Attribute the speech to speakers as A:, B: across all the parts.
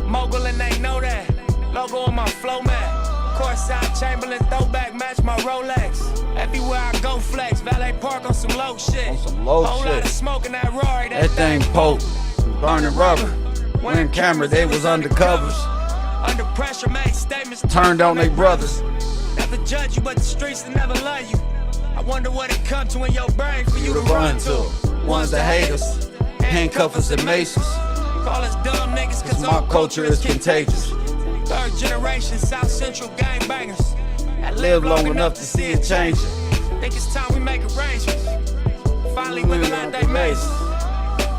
A: Mogul and they know that. Logo on my flow mat. Courtside Chamberlain throwback match my Rolex. Everywhere I go flex. Valet park on some low shit.
B: On some low
A: Whole
B: shit.
A: lot of smoke in that Rory.
B: That thing poke. Burning rubber. When camera, they was undercovers.
A: Under pressure, made statements.
B: Turned on they brothers.
A: Never judge you, but the streets will never love you. I wonder what it come to in your brain for you to run to.
B: Ones that hate us. Handcuffers and maces.
A: Call us dumb niggas cause
B: My culture is contagious.
A: Third generation South Central gangbangers that
B: Live long enough to see it change.
A: Think it's time we make arrangements. Finally living out they maze.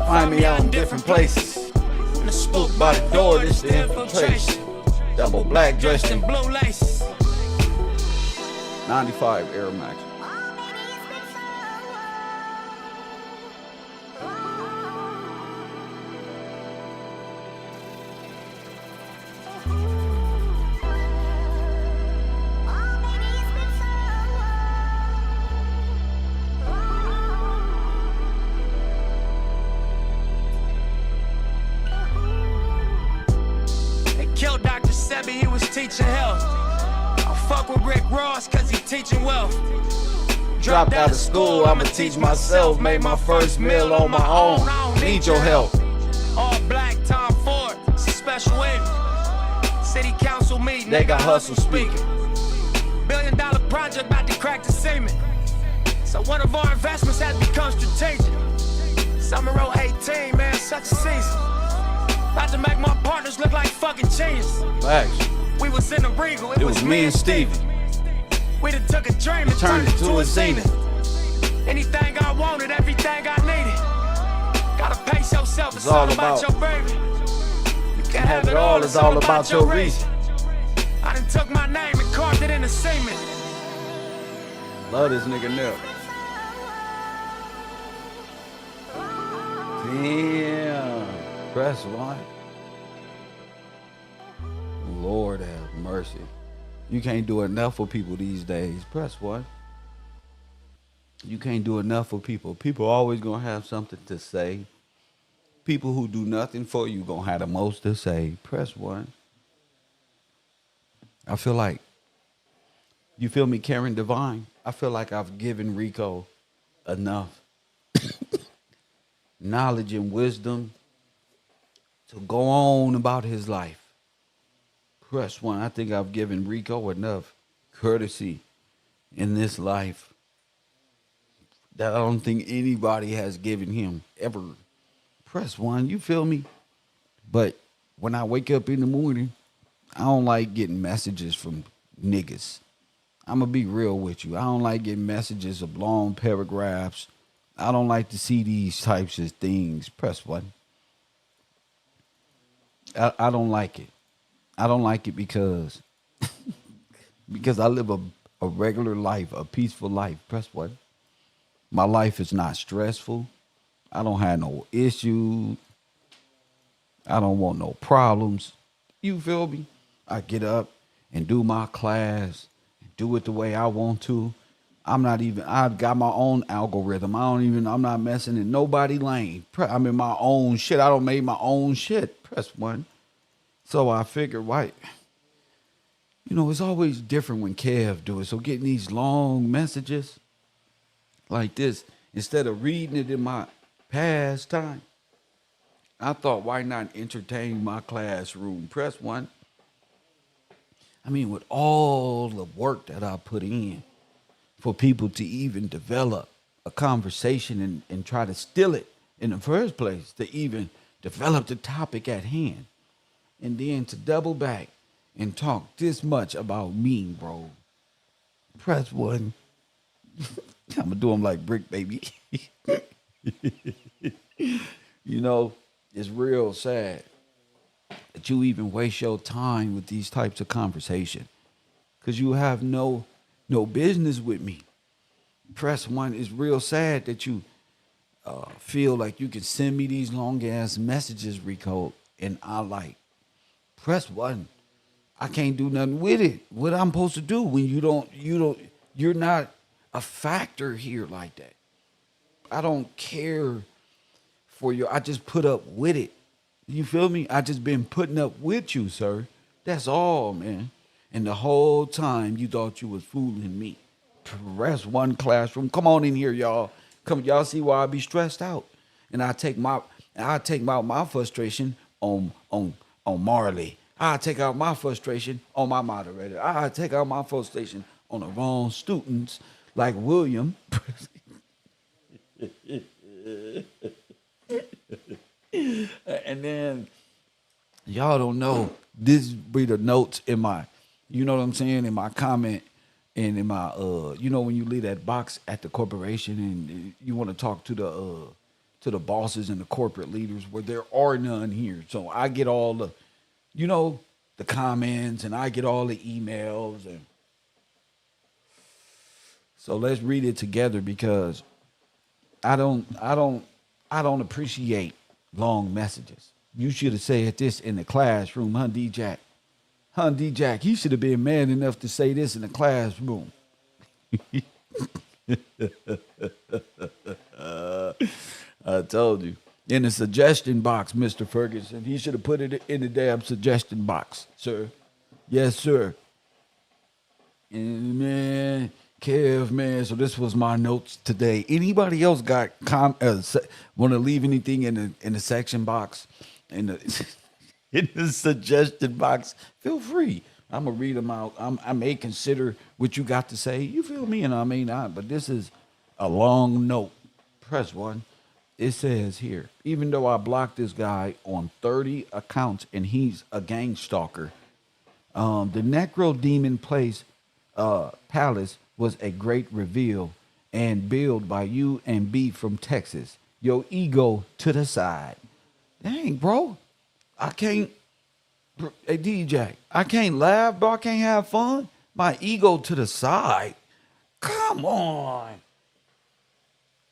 B: Find me out in different places.
A: And the spook
B: By the door, this the infiltration. Double black dressed in
A: blue laces.
B: 95 Air Max.
A: Killed Dr. Sebi, he was teaching health. I fuck with Rick Ross cause he teaching wealth.
B: Dropped out of school, I'ma teach myself. Made my first meal on my own. Need your help.
A: All black, Tom Ford, it's a special event. City council meeting,
B: They got hustle speaking.
A: $1 billion project about to crack the cement. So one of our investments has become strategic. Summer 18, man, such a season. About to make my partners look like fucking genius.
B: Facts.
A: We was in the Regal,
B: It was me and Stevie.
A: We done took a dream and
B: Turned it to a zenith.
A: Anything I wanted, everything I needed. Gotta pace yourself, it's
B: all
A: all about
B: about-
A: your baby. You can't
B: Have it all, it's all about your reason.
A: I done took my name and carved it in the cement.
B: Love this nigga Nip. Damn. Press one. Lord have mercy. You can't do enough for people these days. Press one. You can't do enough for people. People always gonna have something to say. People who do nothing for you gonna have the most to say. Press one. I feel like, you feel me, Karen Divine? I feel like I've given Rico enough knowledge and wisdom to go on about his life. Press one. I think I've given Rico enough courtesy in this life that I don't think anybody has given him ever. Press one. You feel me? But when I wake up in the morning, I don't like getting messages from niggas. I'm going to be real with you. I don't like getting messages of long paragraphs. I don't like to see these types of things. Press one. I don't like it. I don't like it because I live a regular life, a peaceful life. Press one. My life is not stressful. I don't have no issues. I don't want no problems. You feel me? I get up and do my class, do it the way I want to. I've got my own algorithm. I'm not messing in nobody's lane. I'm in my own shit. I don't make my own shit. Press one. So I figured, right, it's always different when Kev do it. So getting these long messages like this, instead of reading it in my past time, I thought, why not entertain my classroom? Press one. I mean, with all the work that I put in for people to even develop a conversation and try to steal it in the first place, to even develop the topic at hand, and then to double back and talk this much about me, bro. Press one. I'm going to do them like Brick, baby. It's real sad that you even waste your time with these types of conversation, because you have no no business with me. Press one. It's real sad that you feel like you can send me these long ass messages, Rico, and I like press one. I can't do nothing with it. What I'm supposed to do when you're not a factor here like that. I don't care for you. I just put up with it. You feel me? I just been putting up with you, sir. That's all, man. And the whole time you thought you was fooling me. Press one classroom. Come on in here, y'all. Come, y'all see why I be stressed out. And I take my frustration on Marley. I take out my frustration on my moderator. I take out my frustration on the wrong students like William. And then y'all don't know. This be the notes in my, you know what I'm saying, in my comment and in my you know when you leave that box at the corporation and you want to talk to the bosses and the corporate leaders where there are none here. So I get all the, you know, the comments and I get all the emails, and so let's read it together because I don't appreciate long messages. You should have said this in the classroom, huh, D-Jack? Huh, D-Jack, he should have been man enough to say this in the classroom. I told you. In the suggestion box, Mr. Ferguson. He should have put it in the damn suggestion box, sir. Yes, sir. And man, Kev, man, so this was my notes today. Anybody else got want to leave anything in the section box, in the in the suggestion box? Feel free. I'm gonna read them out. I may consider what you got to say. You feel me? And I may not. But this is a long note. Press one. It says here, even though I blocked this guy on 30 accounts and he's a gang stalker, the Necro Demon Palace was a great reveal and build by you and B from Texas. Your ego to the side. Dang, bro. I can't. Hey, DJ, I can't laugh, bro. I can't have fun. My ego to the side. Come on.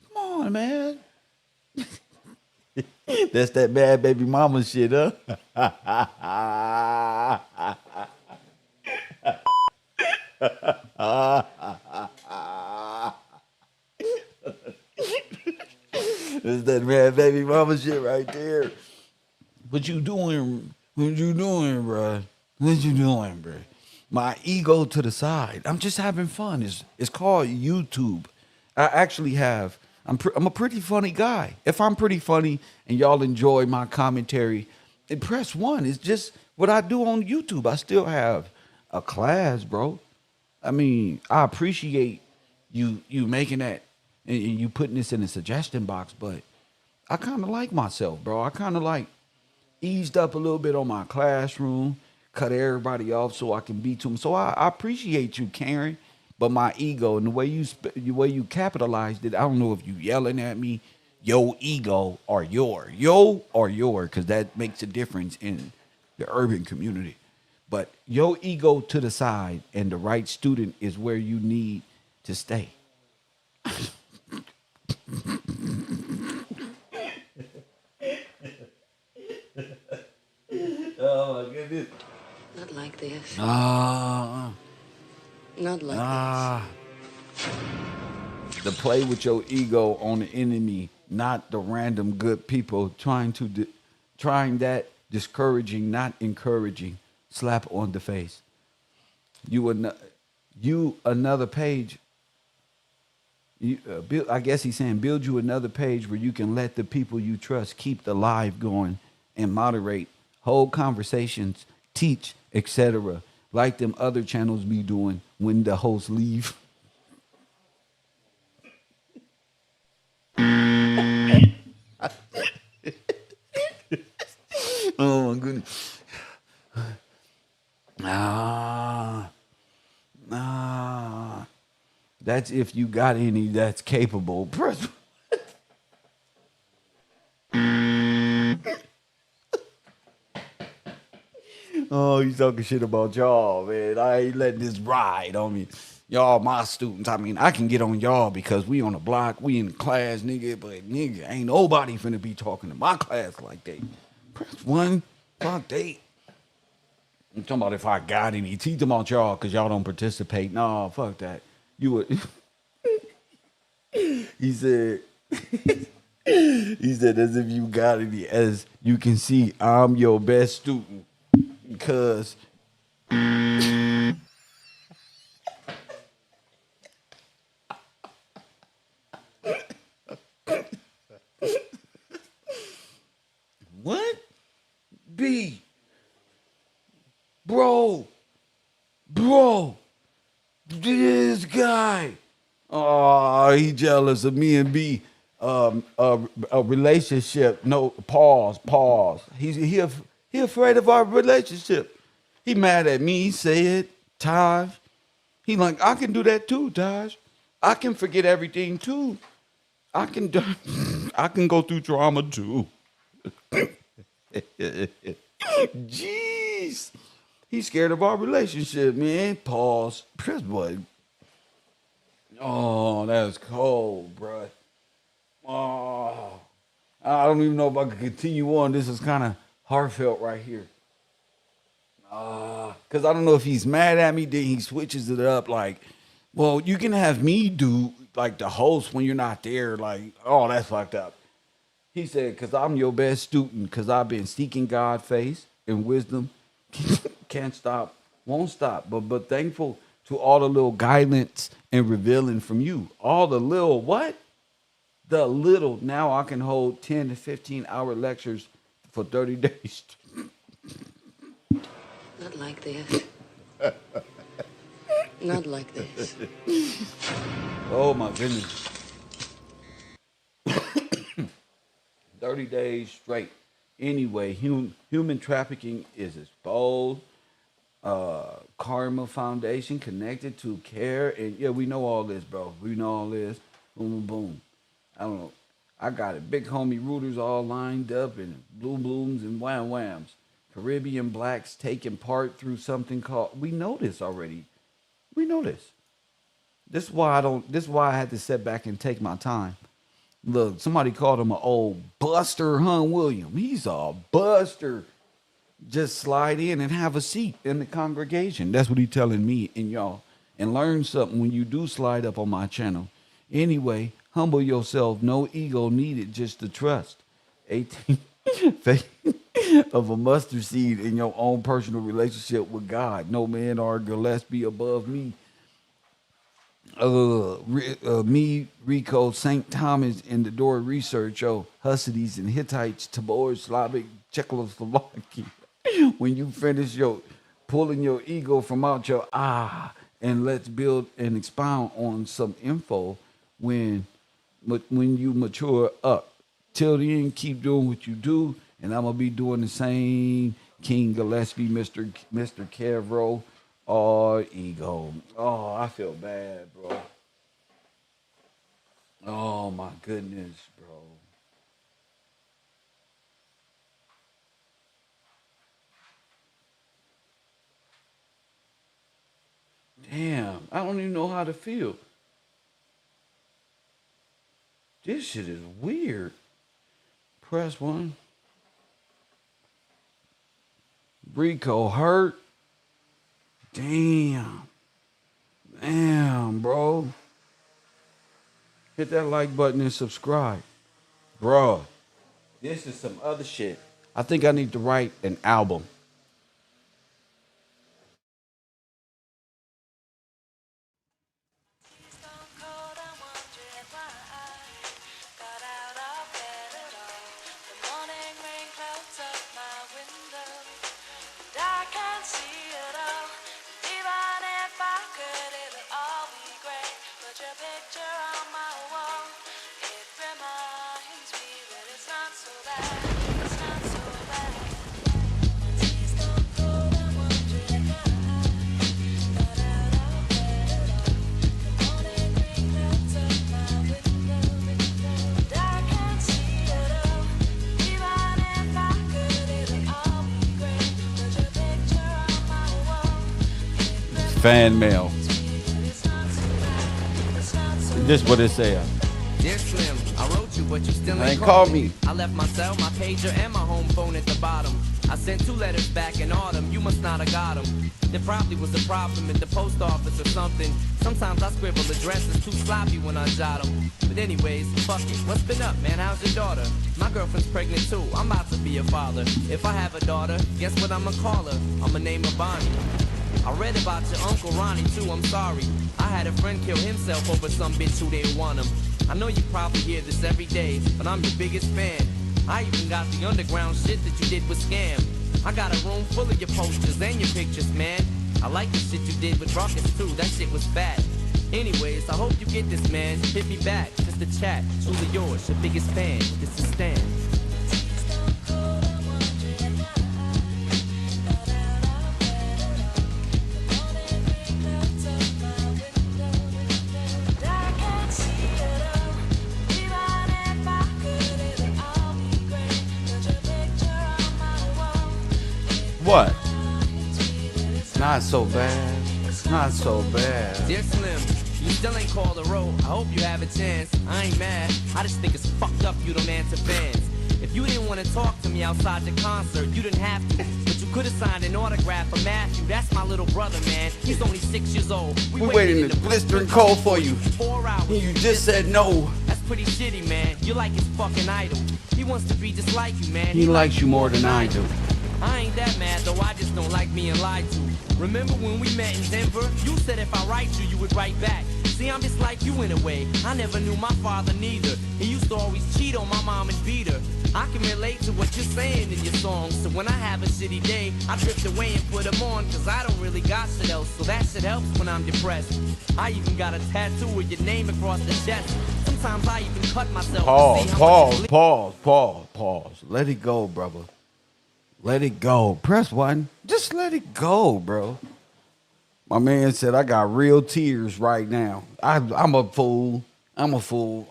B: Come on, man. That's that bad baby mama shit, huh? That's that bad baby mama shit right there. What you doing? What you doing, bro? What you doing, bro? My ego to the side. I'm just having fun. It's called YouTube. I actually have. I'm a pretty funny guy. If I'm pretty funny and y'all enjoy my commentary, then press one. It's just what I do on YouTube. I still have a class, bro. I mean, I appreciate you making that and you putting this in the suggestion box, but I kind of like myself, bro. I kind of like eased up a little bit on my classroom, cut everybody off so I can beat them. So I appreciate you, Karen. But my ego and the way you capitalized it, I don't know if you yelling at me, yo ego or your, because that makes a difference in the urban community. But your ego to the side and the right student is where you need to stay. Oh my goodness.
C: Not like this.
B: Not
C: like
B: this. To play with your ego on the enemy, not the random good people trying that discouraging, not encouraging. Slap on the face. You another page. I guess he's saying build you another page where you can let the people you trust keep the live going and moderate, hold conversations, teach, etc. Like them other channels be doing when the hosts leave. Oh my goodness. That's if you got any that's capable. Press. Oh, he's talking shit about y'all, man. I ain't letting this ride on me. Y'all my students. I mean, I can get on y'all because we on the block, we in class, nigga. But nigga, ain't nobody finna be talking to my class like that. Press 1, fuck they. I'm talking about if I got any. Teach them about y'all because y'all don't participate. No, fuck that. You would. He said. He said, as if you got any. As you can see, I'm your best student because. What? B. Bro. This guy. Oh, he jealous of me and B. A relationship. No, pause. He afraid of our relationship. He mad at me. He said, Taj. He like, I can do that too, Taj. I can forget everything too. I can go through trauma too. Jeez. He's scared of our relationship, man. Pause. Press button. Oh, that's cold, bruh. Oh, I don't even know if I can continue on. This is kind of heartfelt right here. Because I don't know if he's mad at me, then he switches it up like, well, you can have me do like the host when you're not there. Like, oh, that's fucked up. He said, because I'm your best student, because I've been seeking God's face and wisdom. Can't stop, won't stop. But thankful to all the little guidance and revealing from you. All the little what? The little. Now I can hold 10 to 15 hour lectures for 30 days.
C: Not like this. Not like this.
B: Oh my goodness. 30 days straight. Anyway, human trafficking is exposed. Karma Foundation connected to care. And yeah, we know all this, bro. We know all this. Boom, boom, boom. I don't know. I got it. Big homie rooters all lined up and blue blooms and wham whams. Caribbean blacks taking part through something called. We know this already. We know this. This is why I had to sit back and take my time. Look, somebody called him an old buster, William. He's a buster. Just slide in and have a seat in the congregation. That's what he's telling me and y'all. And learn something when you do slide up on my channel. Anyway, humble yourself. No ego needed, just the trust. 18 faith of a mustard seed in your own personal relationship with God. No man or Gillespie above me. Me, Rico, St. Thomas, and the Door Research, Hussides and Hittites, Tabor, Slavic, Czechoslovakia. When you finish pulling your ego from out your and let's build and expound on some info when you mature up. Till then, keep doing what you do, and I'm gonna be doing the same. King Gillespie, Mr. KevRow. Oh, ego. Oh, I feel bad, bro. Oh, my goodness, bro. Damn, I don't even know how to feel. This shit is weird. Press 1. Rico hurt. Damn, bro. Hit that like button and subscribe. Bro, this is some other shit. I think I need to write an album. Fan mail. This what it say.
D: Dear Slim, I wrote you, but you still
B: Ain't
D: ain't
B: call
D: called
B: me.
D: I left my cell, my pager, and my home phone at the bottom. I sent 2 letters back in autumn, you must not have got them. There probably was a problem in the post office or something. Sometimes I scribble addresses too sloppy when I jot them. But anyways, fuck it, what's been up, man? How's your daughter? My girlfriend's pregnant too, I'm about to be a father. If I have a daughter, guess what I'ma call her? I'ma name her Bonnie. I read about your Uncle Ronnie too, I'm sorry. I had a friend kill himself over some bitch who didn't want him. I know you probably hear this every day, but I'm your biggest fan. I even got the underground shit that you did with Scam. I got a room full of your posters and your pictures, man. I like the shit you did with Rockets too, that shit was fat. Anyways, I hope you get this, man. Hit me back, just a chat. Truly yours, your biggest fan. This is Stan.
B: What? Not so bad. Not so bad.
D: Dear Slim, you still ain't called a row. I hope you have a chance. I ain't mad. I just think it's fucked up you don't answer fans. If you didn't want to talk to me outside the concert, you didn't have to. But you could have signed an autograph for Matthew. That's my little brother, man. He's only 6 years old.
B: We waited in the blistering cold for you.
D: 4 hours.
B: And you just said no.
D: That's pretty shitty, man. You're like his fucking idol. He wants to be just like you, man.
B: He likes you more than I do.
D: I ain't that mad though, I just don't like being lied to. Remember when we met in Denver? You said if I write you would write back. See, I'm just like you in a way. I never knew my father neither. He used to always cheat on my mom and beat her. I can relate to what you're saying in your songs. So when I have a shitty day, I drift away and put them on. Cause I don't really got shit else. So that shit helps when I'm depressed. I even got a tattoo with your name across the chest. Sometimes I even cut myself.
B: Pause. Let it go, brother. Let it go. Press 1. Just let it go, bro. My man said I got real tears right now. I'm a fool.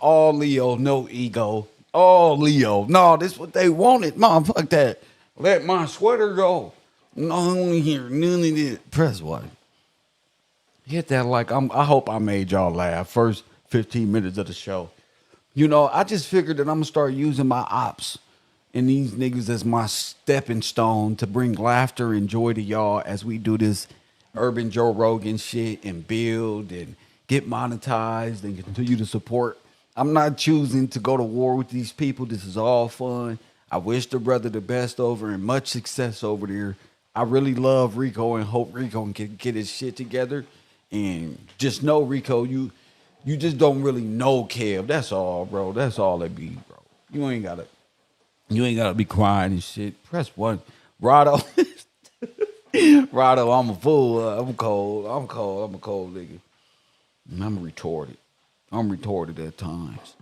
B: All Leo, no ego. All Leo. No, this is what they wanted. Mom, fuck that. Let my sweater go. No, I don't wanna hear none of this. Press 1. Hit that like I hope I made y'all laugh. First 15 minutes of the show. You know, I just figured that I'm gonna start using my ops and these niggas as my stepping stone to bring laughter and joy to y'all as we do this urban Joe Rogan shit and build and get monetized and continue to support. I'm not choosing to go to war with these people. This is all fun. I wish the brother the best over and much success over there. I really love Rico and hope Rico can get his shit together. And just know, Rico, you just don't really know Kev. That's all, bro. That's all it be, bro. You ain't gotta be crying and shit. Press 1. Rado. Rado, I'm a fool. I'm cold. I'm a cold nigga. And I'm retarded. I'm retarded at times.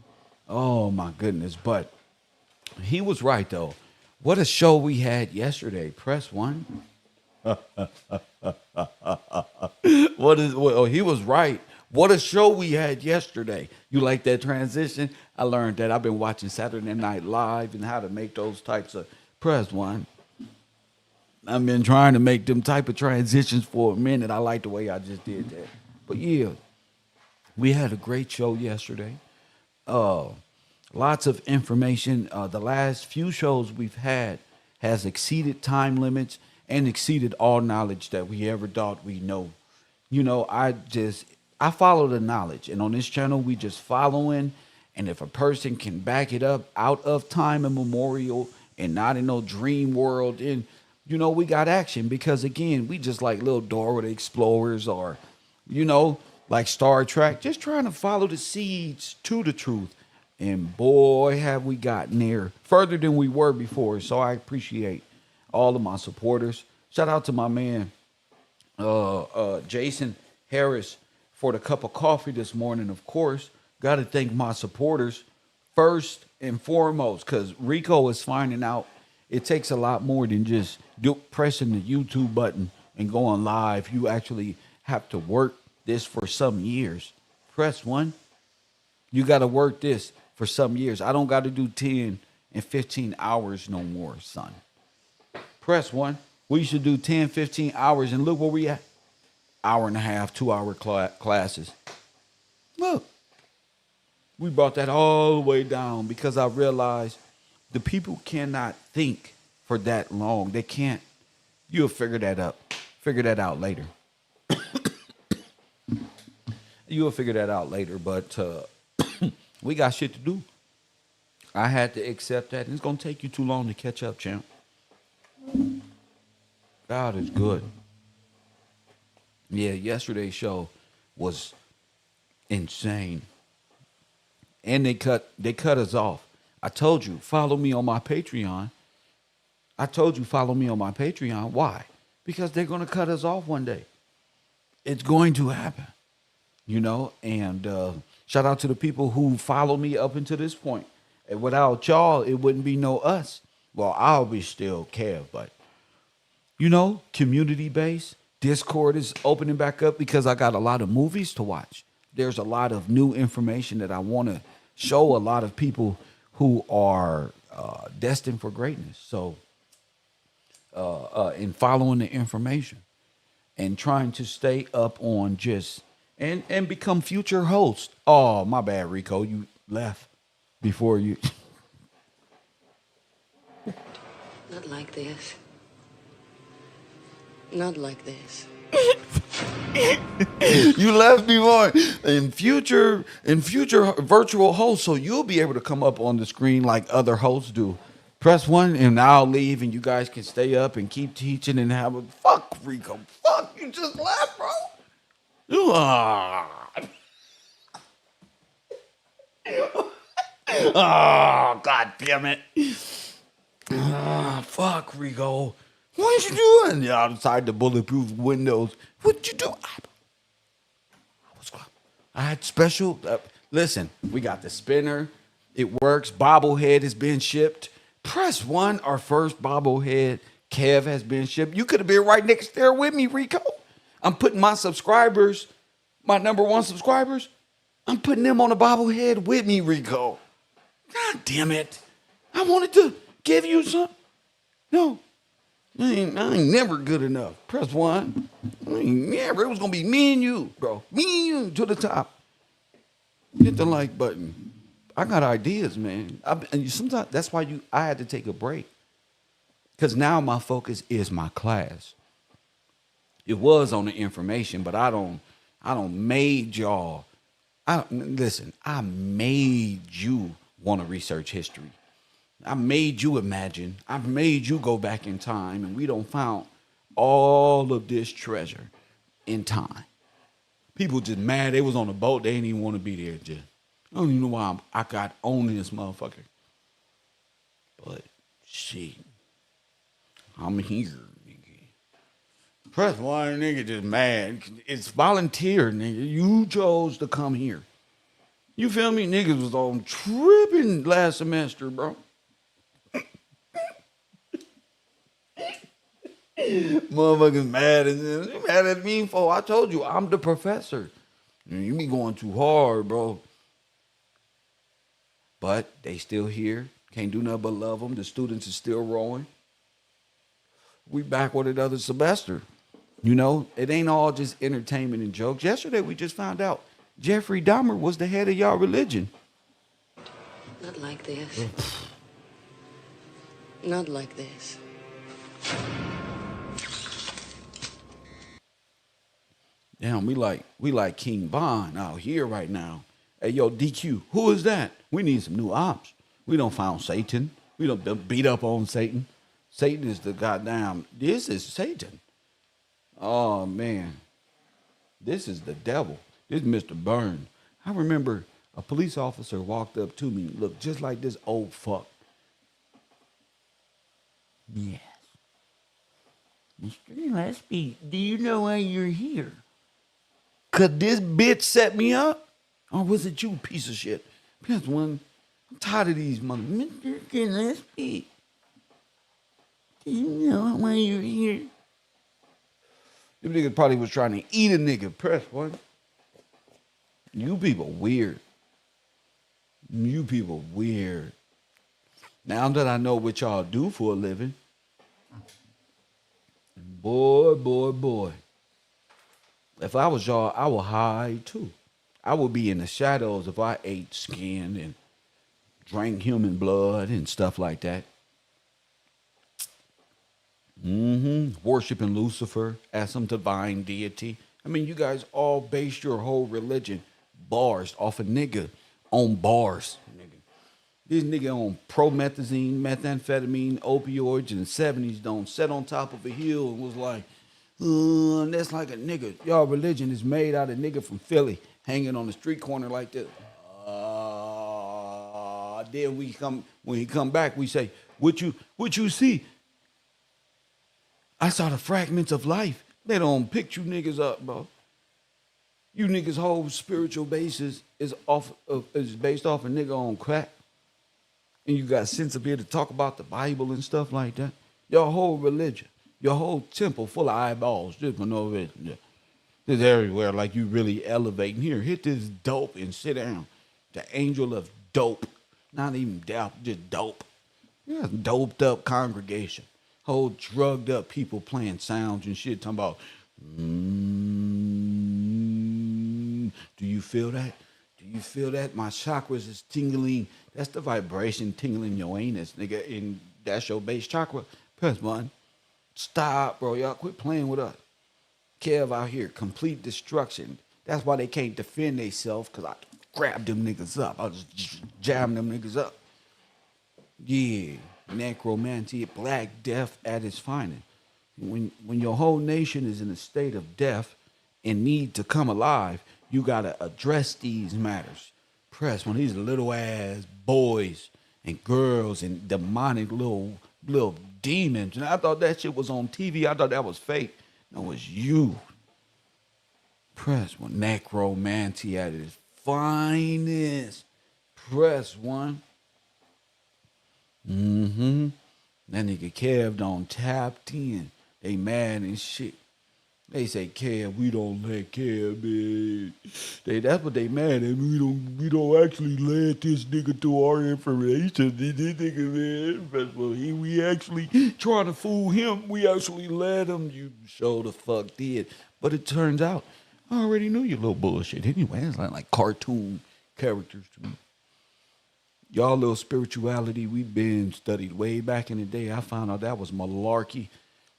B: Oh my goodness. But he was right though. What a show we had yesterday. Press 1. He was right. What a show we had yesterday. You like that transition? I learned that. I've been watching Saturday Night Live and how to make those types of press 1. I've been trying to make them type of transitions for a minute. I like the way I just did that. But yeah, we had a great show yesterday. Lots of information. The last few shows we've had has exceeded time limits and exceeded all knowledge that we ever thought we know. You know, I follow the knowledge, and on this channel we just following. And if a person can back it up out of time immemorial and not in no dream world, then you know we got action. Because again, we just like little Dora the Explorers, or you know, like Star Trek, just trying to follow the seeds to the truth. And boy, have we gotten there further than we were before. So I appreciate all of my supporters. Shout out to my man Jason Harris for the cup of coffee this morning. Of course, got to thank my supporters first and foremost, because Rico is finding out it takes a lot more than just pressing the YouTube button and going live. You actually have to work this for some years. Press 1. You got to work this for some years. I don't got to do 10 and 15 hours no more, son. Press 1. We used to do 10, 15 hours, and look where we at. Hour and a half, 2 hour classes. Look, We brought that all the way down because I realized the people cannot think for that long. They can't. You'll figure that out. Figure that out later. You'll figure that out later. But we got shit to do. I had to accept that. And it's going to take you too long to catch up, champ. God is good. Yeah, yesterday's show was insane. And they cut us off. I told you, follow me on my Patreon. Why? Because they're going to cut us off one day. It's going to happen. You know, and shout out to the people who follow me up until this point. And without y'all, it wouldn't be no us. Well, I'll be still Kev, but you know, community base. Discord is opening back up because I got a lot of movies to watch. There's a lot of new information that I want to show a lot of people who are destined for greatness. So, in following the information and trying to stay up on just and become future hosts. Oh, my bad, Rico. You left before you.
C: Not like this. Not like this.
B: You left before in future virtual hosts, so you'll be able to come up on the screen like other hosts do. Press 1 and I'll leave and you guys can stay up and keep teaching and have a fuck Rico. Fuck, you just left, bro. Oh, God damn it. Fuck, Rico. What you doing? Yeah, outside the bulletproof windows. What you doing? I had special. Listen, we got the spinner. It works. Bobblehead has been shipped. Press 1. Our first bobblehead, Kev, has been shipped. You could have been right next there with me, Rico. I'm putting my subscribers, my number 1 subscribers, I'm putting them on a bobblehead with me, Rico. God damn it. I wanted to give you some. No. I ain't never good enough. Press 1. I ain't never. It was going to be me and you, bro. Me and you to the top. Hit the like button. I got ideas, man. And sometimes that's why I had to take a break. Because now my focus is my class. It was on the information, but I don't made y'all. Listen, I made you want to research history. I made you imagine. I made you go back in time, and we don't found all of this treasure in time. People just mad. They was on a boat. They didn't even want to be there. Just I don't even know why I got on this motherfucker. But shit, I'm here, nigga. Press 1, nigga, just mad. It's volunteer, nigga. You chose to come here. You feel me? Niggas was on tripping last semester, bro. Motherfuckers mad at me for I told you I'm the professor. You be going too hard, bro. But they still here. Can't do nothing but love them. The students are still rolling. We back with another semester. You know, it ain't all just entertainment and jokes. Yesterday we just found out Jeffrey Dahmer was the head of y'all religion.
C: Not like this. Not like this.
B: Damn, we like King Von out here right now. Hey, yo, DQ, who is that? We need some new ops. We don't found Satan. We don't beat up on Satan. Satan is the goddamn, this is Satan. Oh, man. This is the devil. This is Mr. Burns. I remember a police officer walked up to me, looked just like this old fuck. Yes. Mr. Gillespie, do you know why you're here? Could this bitch set me up? Or was it you, piece of shit? That's one. I'm tired of these mother. Mr. Gillespie, do you know why you're here? Them niggas probably was trying to eat a nigga. Press 1. You people weird. You people weird. Now that I know what y'all do for a living, boy. If I was y'all, I would hide too. I would be in the shadows if I ate skin and drank human blood and stuff like that. Worshiping Lucifer as some divine deity. I mean, you guys all base your whole religion bars off a nigga on bars. Nigga. These nigga on promethazine, methamphetamine, opioids in the 70s don't sat on top of a hill and was like, that's like a nigga. Y'all religion is made out of nigga from Philly hanging on the street corner like this. Then when he come back, we say, what you see? I saw the fragments of life. They don't pick you niggas up, bro. You niggas' whole spiritual basis is based off a nigga on crack. And you got sense up here to talk about the Bible and stuff like that. Your whole religion, your whole temple full of eyeballs, just for no reason. Just everywhere, like you really elevating. Here, hit this dope and sit down. The angel of dope. Not even doubt, just dope. Yeah, doped up congregation. Whole drugged up people playing sounds and shit, talking about, do you feel that? Do you feel that? My chakras is tingling. That's the vibration tingling your anus, nigga. And that's your base chakra. Press one. Stop, bro. Y'all quit playing with us. Kev out here, complete destruction. That's why they can't defend themselves, because I grab them niggas up. I'll just jam them niggas up. Yeah. Necromancy, black death at its finest. When your whole nation is in a state of death and need to come alive, you gotta address these matters. Press when these little ass boys and girls and demonic little demons. And I thought that shit was on TV. I thought that was fake. No, it's you. Press one. Necromancy at its finest. Press one. That nigga Kev done tapped in. They mad and shit. They say, Kev, we don't let Kev in. That's what they mad at. We don't actually let this nigga to our information. This nigga, man, we actually trying to fool him. We actually let him. You sure the fuck did. But it turns out, I already knew your little bullshit. Anyway, it's like cartoon characters to me. Y'all little spirituality, we've been studied way back in the day. I found out that was malarkey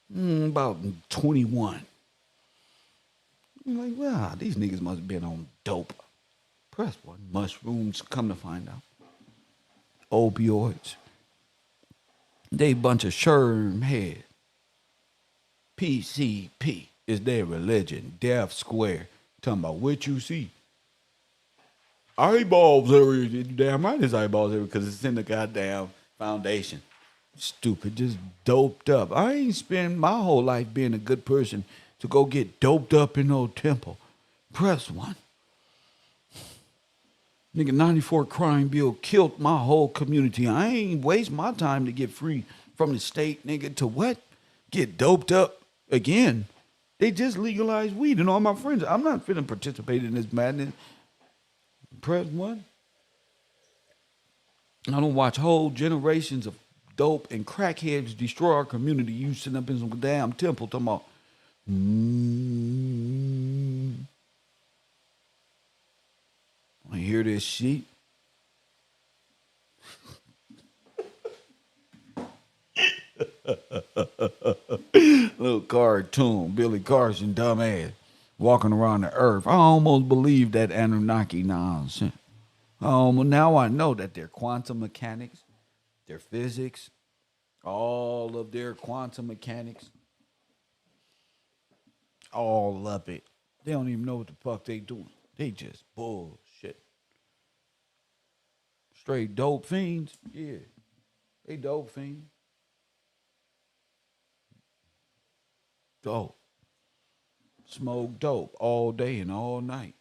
B: about 21. I'm like, wow, these niggas must have been on dope. Press one. Mushrooms, come to find out. Opioids. They bunch of sherm head. PCP is their religion. Death Square. Talking about what you see. Eyeballs everywhere. Damn right, there's eyeballs everywhere because it's in the goddamn foundation. Stupid, just doped up. I ain't spend my whole life being a good person to go get doped up in no temple. Press one. Nigga, 94 crime bill killed my whole community. I ain't waste my time to get free from the state, nigga, to what? Get doped up again. They just legalized weed and all my friends. I'm not finna participate in this madness. Press one. I don't watch whole generations of dope and crackheads destroy our community. You sitting up in some damn temple talking about, I hear this shit. Little cartoon, Billy Carson, dumbass, walking around the earth. I almost believe that Anunnaki nonsense. Now I know that their quantum mechanics, their physics, all of their quantum mechanics, all of it. They don't even know what the fuck they doing. They just bullshit. Straight dope fiends. Yeah. They dope fiends. Dope. Smoke dope all day and all night.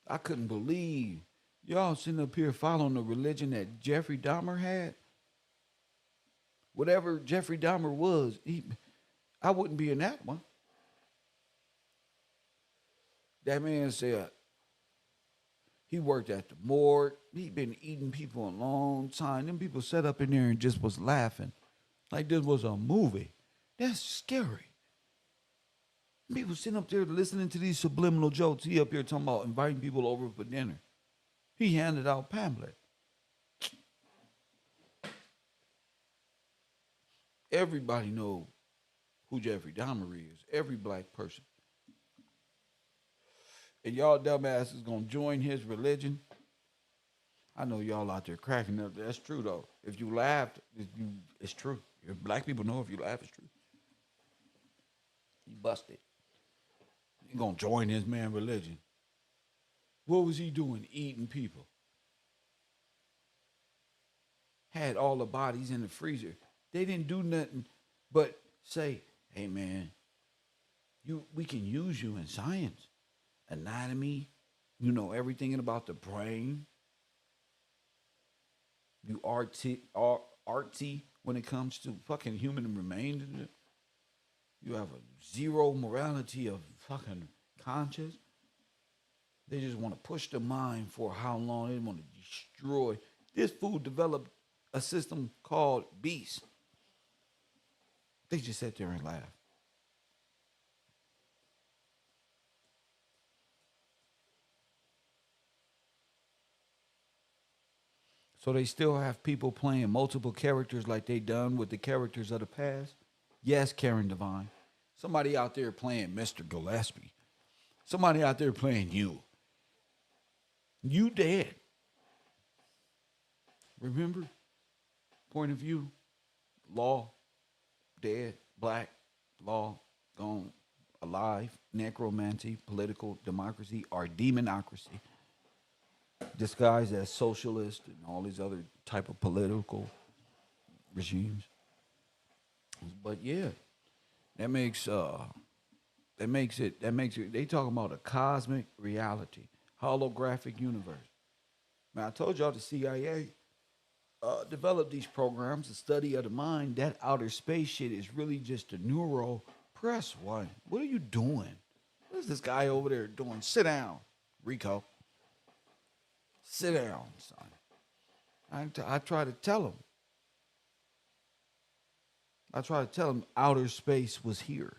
B: I couldn't believe y'all sitting up here following the religion that Jeffrey Dahmer had. Whatever Jeffrey Dahmer was, I wouldn't be in that one. That man said he worked at the morgue. He'd been eating people a long time. Them people sat up in there and just was laughing like this was a movie. That's scary. People sitting up there listening to these subliminal jokes. He up here talking about inviting people over for dinner. He handed out pamphlets. Everybody know who Jeffrey Dahmer is. Every black person. And y'all dumbasses gonna join his religion. I know y'all out there cracking up. That's true though. If you laughed, it's true. If black people know if you laugh, it's true. He busted. He gonna join his man religion. What was he doing? Eating people. Had all the bodies in the freezer. They didn't do nothing but say, hey man, we can use you in science. Anatomy, you know everything about the brain. You artsy when it comes to fucking human remains. You have a zero morality of fucking conscience. They just want to push the mind for how long. They want to destroy. This fool developed a system called beast. They just sat there and laughed. So they still have people playing multiple characters like they done with the characters of the past. Yes, Karen Devine. Somebody out there playing Mr. Gillespie. Somebody out there playing you. You dead. Remember? Point of view. Law. Dead. Black. Law. Gone. Alive. Necromancy. Political democracy. Or demonocracy. Disguised as socialist and all these other type of political regimes. But yeah, that makes it they talking about a cosmic reality, holographic universe. Now I told y'all the CIA developed these programs, the study of the mind. That outer space shit is really just a neuro. Press one. What are you doing? What is this guy over there doing? Sit down, Rico. Sit down, son. I try to tell him. I try to tell them outer space was here.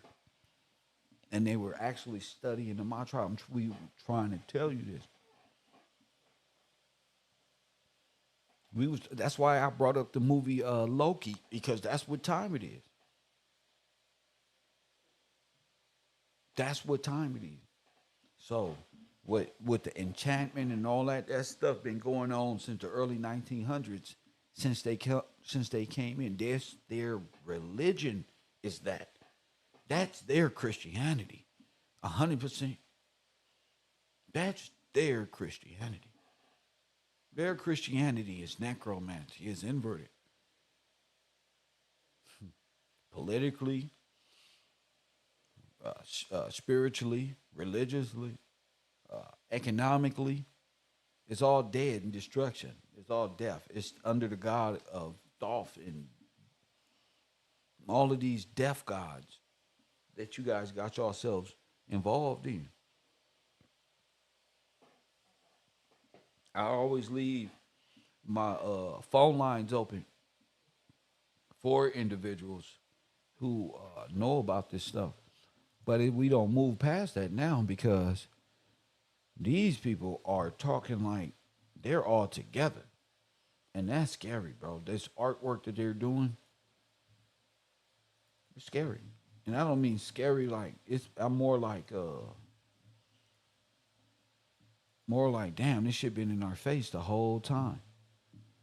B: And they were actually studying them. We were trying to tell you this. That's why I brought up the movie Loki, because that's what time it is. That's what time it is. So with the enchantment and all that stuff been going on since the early 1900s, since they came in. Their religion is that. That's their Christianity. 100%. That's their Christianity. Their Christianity is necromancy, is inverted. Politically, spiritually, religiously, economically, it's all dead and destruction. It's all death. It's under the god of Thoth and all of these death gods that you guys got yourselves involved in. I always leave my phone lines open for individuals who know about this stuff. But we don't move past that now because these people are talking like they're all together. And that's scary, bro. This artwork that they're doing, it's scary. And I don't mean scary like I'm more like damn, this shit been in our face the whole time.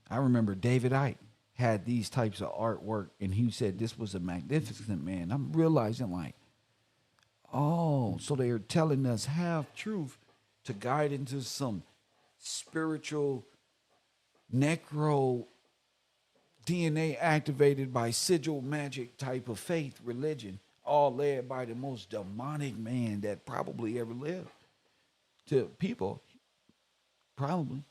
B: I remember David Icke had these types of artwork and he said this was a magnificent man. I'm realizing like, oh, so they are telling us half truth to guide into some spiritual necro DNA activated by sigil magic type of faith religion, all led by the most demonic man that probably ever lived to people. Probably.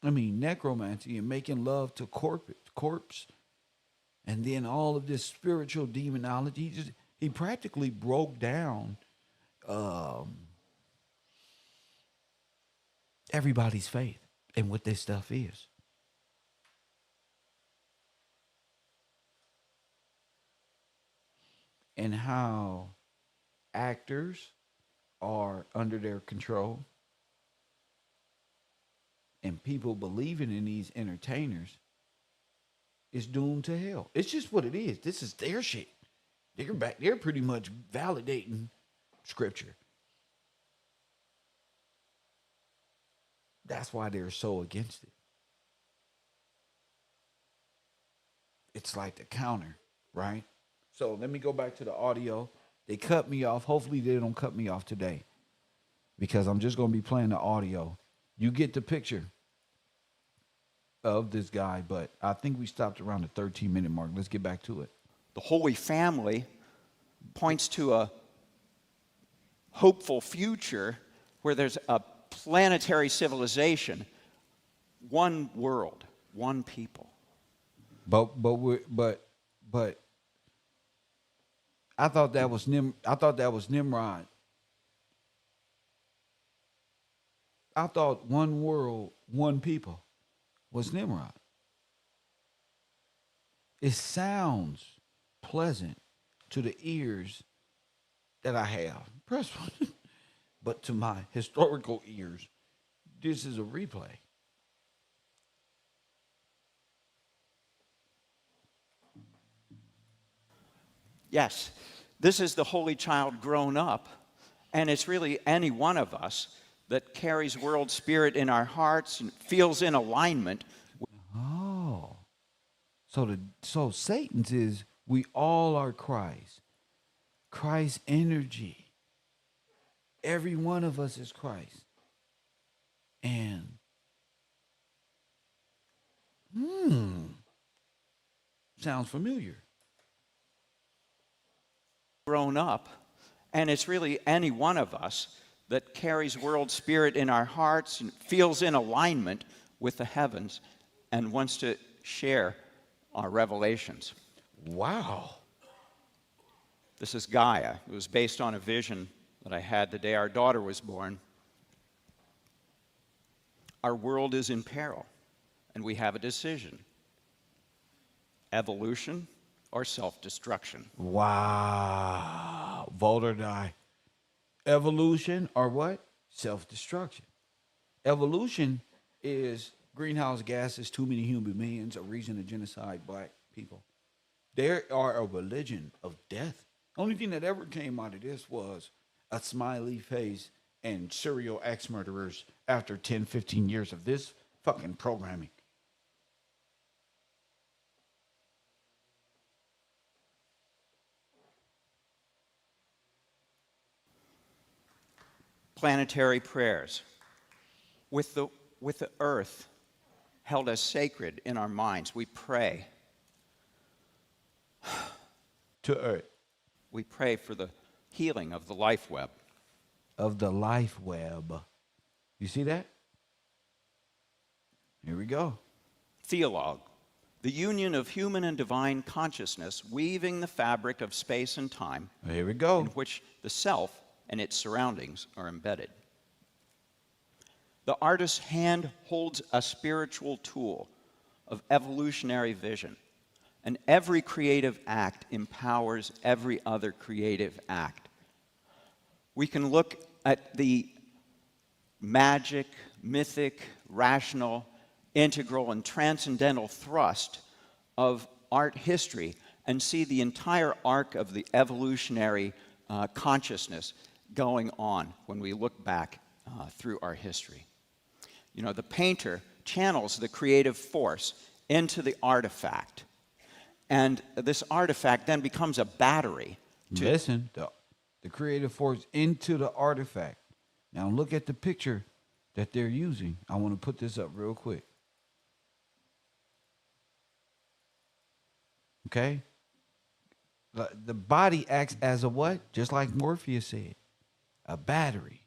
B: I mean, necromancy and making love to corpse, and then all of this spiritual demonology. He practically broke down everybody's faith and what this stuff is. and how actors are under their control and people believing in these entertainers is doomed to hell. It's just what it is. This is their shit. They're pretty much validating scripture. That's why they're so against it. It's like the counter, right? So let me go back to the audio. They cut me off. Hopefully they don't cut me off today because I'm just going to be playing the audio. You get the picture of this guy, but I think we stopped around the 13-minute mark. Let's get back to it.
E: The Holy Family points to a hopeful future where there's a planetary civilization, one world, one people.
B: But I thought that was Nimrod. I thought one world, one people was Nimrod. It sounds pleasant to the ears that I have. Press one. But to my historical ears, this is a replay.
E: Yes, this is the Holy Child grown up, and it's really any one of us that carries world spirit in our hearts and feels in alignment.
B: Oh. So Satan's is we all are Christ. Christ's energy. Every one of us is Christ. And sounds familiar.
E: Grown up, and it's really any one of us that carries world spirit in our hearts and feels in alignment with the heavens and wants to share our revelations.
B: Wow.
E: This is Gaia. It was based on a vision that I had the day our daughter was born. Our world is in peril, and we have a decision: evolution or self-destruction.
B: Wow. Vote or die. Evolution or what? Self-destruction. Evolution is greenhouse gases, too many human beings, a reason to genocide black people. They are a religion of death. Only thing that ever came out of this was a smiley face and serial ex-murderers after 10, 15 years of this fucking programming.
E: Planetary prayers. With the earth held as sacred in our minds, we pray.
B: To earth.
E: We pray for the healing of the life web.
B: Of the life web. You see that? Here we go.
E: Theologue. The union of human and divine consciousness weaving the fabric of space and time.
B: Here we go.
E: In which the self and its surroundings are embedded. The artist's hand holds a spiritual tool of evolutionary vision, and every creative act empowers every other creative act. We can look at the magic, mythic, rational, integral, and transcendental thrust of art history and see the entire arc of the evolutionary consciousness going on when we look back through our history. You know, the painter channels the creative force into the artifact, and this artifact then becomes a battery.
B: Listen, the creative force into the artifact. Now look at the picture that they're using. I want to put this up real quick. Okay? The body acts as a what? Just like Morpheus said. A battery.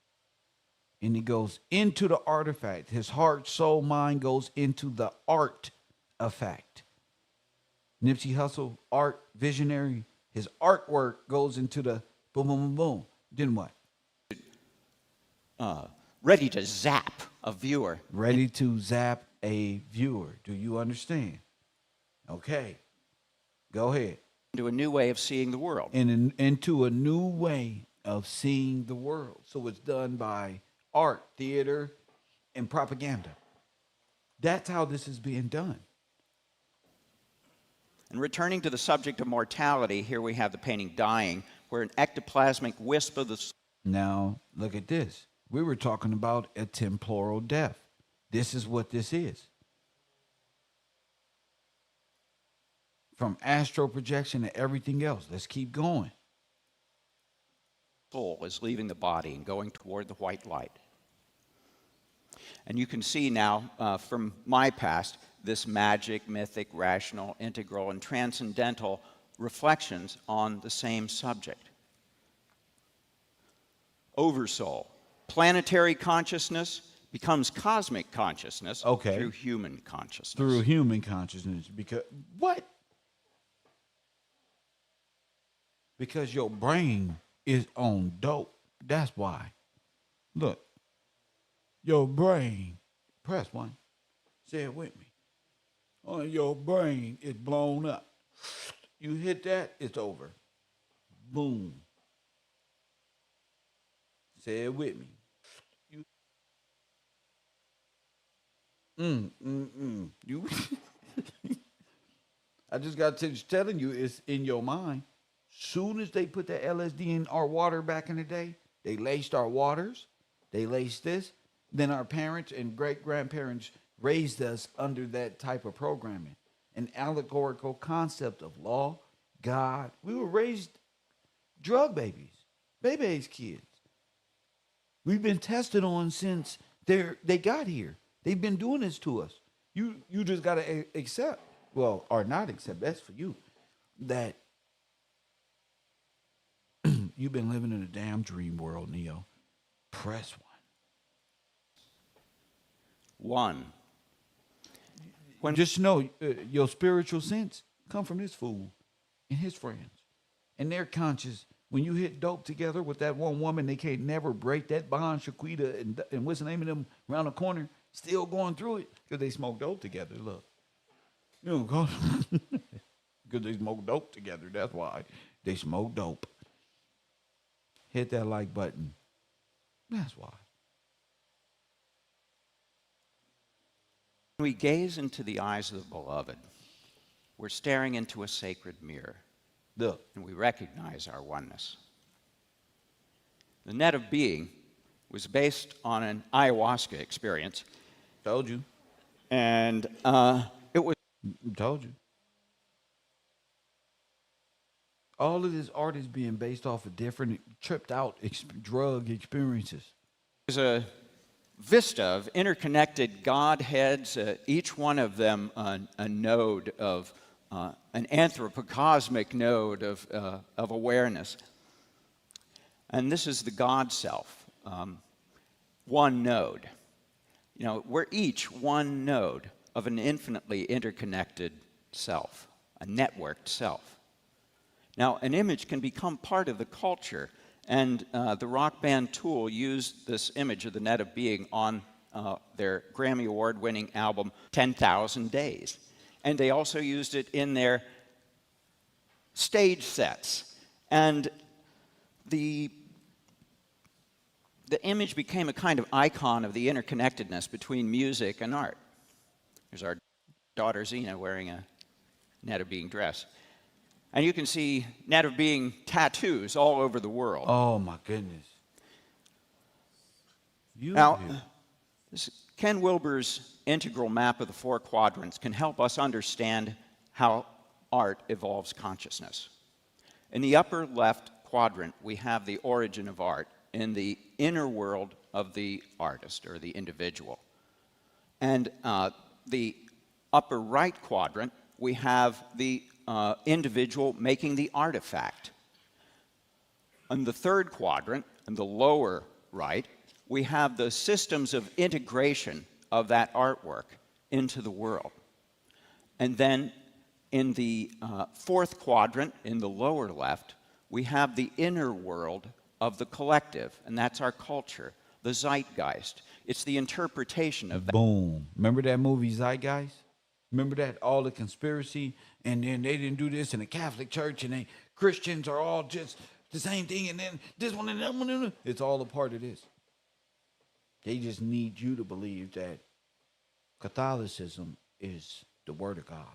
B: And it goes into the artifact. His heart, soul, mind goes into the art effect. Nipsey Hussle, art, visionary. His artwork goes into the boom, boom, boom, boom. Then what?
E: Ready to zap a viewer.
B: Ready to zap a viewer. Do you understand? Okay. Go ahead.
E: into a new way of seeing the world.
B: Into a new way of seeing the world. So it's done by art, theater, and propaganda. That's how this is being done.
E: And returning to the subject of mortality, here we have the painting Dying, where an ectoplasmic wisp of the soul.
B: Now, look at this. We were talking about a temporal death. This is what this is. From astral projection to everything else. Let's keep going.
E: Soul is leaving the body and going toward the white light. And you can see now from my past this magic, mythic, rational, integral, and transcendental reflections on the same subject. Oversoul. Planetary consciousness becomes cosmic consciousness through human consciousness.
B: Through human consciousness. Because what? Because your brain is on dope. That's why. Look. Your brain. Press one. Say it with me. Oh, your brain is blown up. You hit that, it's over. Boom. Say it with me. You. I just got to telling you, it's in your mind. Soon as they put the LSD in our water back in the day, they laced our waters, they laced this. Then our parents and great-grandparents raised us under that type of programming. An allegorical concept of law, God. We were raised drug babies, baby-age kids. We've been tested on since they got here. They've been doing this to us. You just got to accept, well, or not accept, that's for you, that you've been living in a damn dream world, Neo. Press one. When just know your spiritual sense come from this fool and his friends. And they're conscious. When you hit dope together with that one woman, they can't never break that bond, Shaquita and what's the name of them around the corner, still going through it because they smoke dope together. Look. You know, because they smoke dope together. That's why they smoke dope. Hit that like button. That's why.
E: When we gaze into the eyes of the beloved, we're staring into a sacred mirror.
B: Look.
E: And we recognize our oneness. The net of being was based on an ayahuasca experience.
B: Told you.
E: And it was.
B: Told you. All of this art is being based off of different tripped out drug experiences.
E: There's a vista of interconnected Godheads, each one of them a node of an anthropocosmic node of awareness. And this is the God self, one node. You know, we're each one node of an infinitely interconnected self, a networked self. Now, an image can become part of the culture, and the rock band Tool used this image of the net of being on their Grammy Award-winning album, 10,000 Days. And they also used it in their stage sets. And the image became a kind of icon of the interconnectedness between music and art. There's our daughter Zena wearing a net of being dress. And you can see net of being tattoos all over the world.
B: Oh, my goodness.
E: Now, Ken Wilber's integral map of the four quadrants can help us understand how art evolves consciousness. In the upper left quadrant, we have the origin of art in the inner world of the artist or the individual. And the upper right quadrant, we have the individual making the artifact. In the third quadrant, in the lower right, we have the systems of integration of that artwork into the world. And then in the fourth quadrant, in the lower left, we have the inner world of the collective, and that's our culture, the zeitgeist. It's the interpretation of that.
B: Boom. Remember that movie Zeitgeist? Remember that? All the conspiracy, and then they didn't do this in the Catholic Church, and they Christians are all just the same thing, and then this one and that one. It's all a part of this. They just need you to believe that Catholicism is the word of God.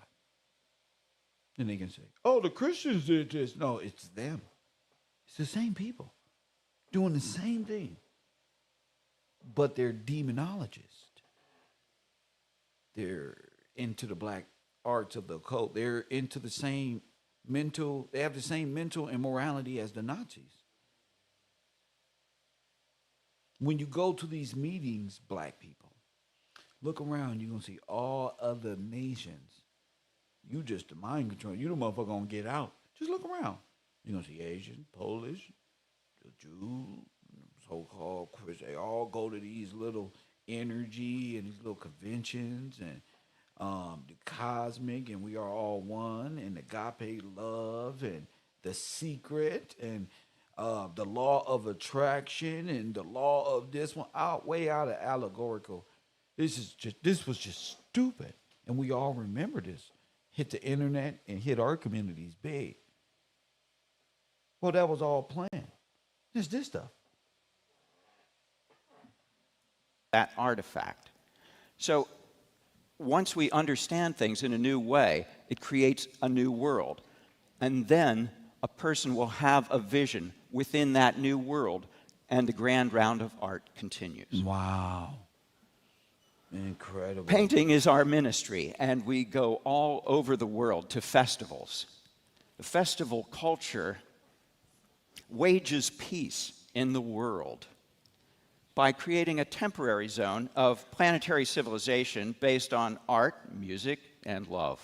B: And they can say, oh, the Christians did this. No, it's them. It's the same people doing the same thing. But they're demonologists. They're into the black arts of the occult. They're into the same mental, they have the same mental immorality as the Nazis. When you go to these meetings, black people, look around, you're going to see all other nations. You just the mind control. You the motherfucker going to get out. Just look around. You're going to see Asian, Polish, the Jew, so-called Christian. They all go to these little energy and these little conventions and the cosmic and we are all one and the agape love and the secret and the law of attraction and the law of this one way out of allegorical. This was just stupid, and we all remember this. Hit the internet and hit our communities big. Well, that was all planned. It's this stuff.
E: That artifact. So once we understand things in a new way, it creates a new world. And then a person will have a vision within that new world, and the grand round of art continues.
B: Wow. Incredible.
E: Painting is our ministry, and we go all over the world to festivals. The festival culture wages peace in the world by creating a temporary zone of planetary civilization based on art, music, and love.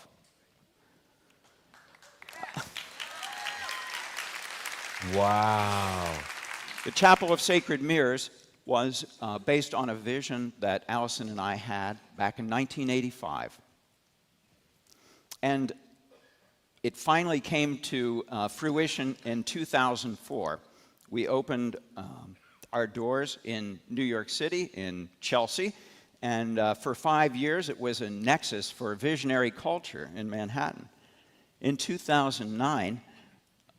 B: Wow.
E: The Chapel of Sacred Mirrors was based on a vision that Allison and I had back in 1985. And it finally came to fruition in 2004. We opened our doors in New York City, in Chelsea, and for 5 years it was a nexus for visionary culture in Manhattan. In 2009,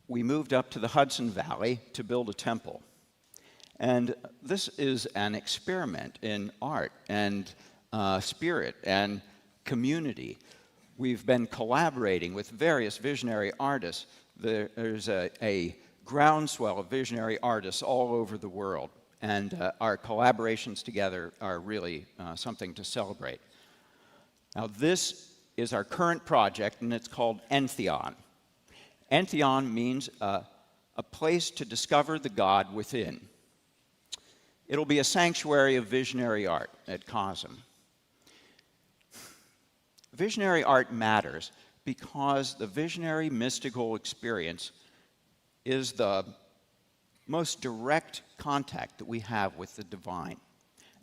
E: we moved up to the Hudson Valley to build a temple. And this is an experiment in art and spirit and community. We've been collaborating with various visionary artists. There's a groundswell of visionary artists all over the world, and our collaborations together are really something to celebrate. Now, this is our current project, and it's called Entheon. Entheon means a place to discover the God within. It'll be a sanctuary of visionary art at COSM. Visionary art matters because the visionary mystical experience is the most direct contact that we have with the divine.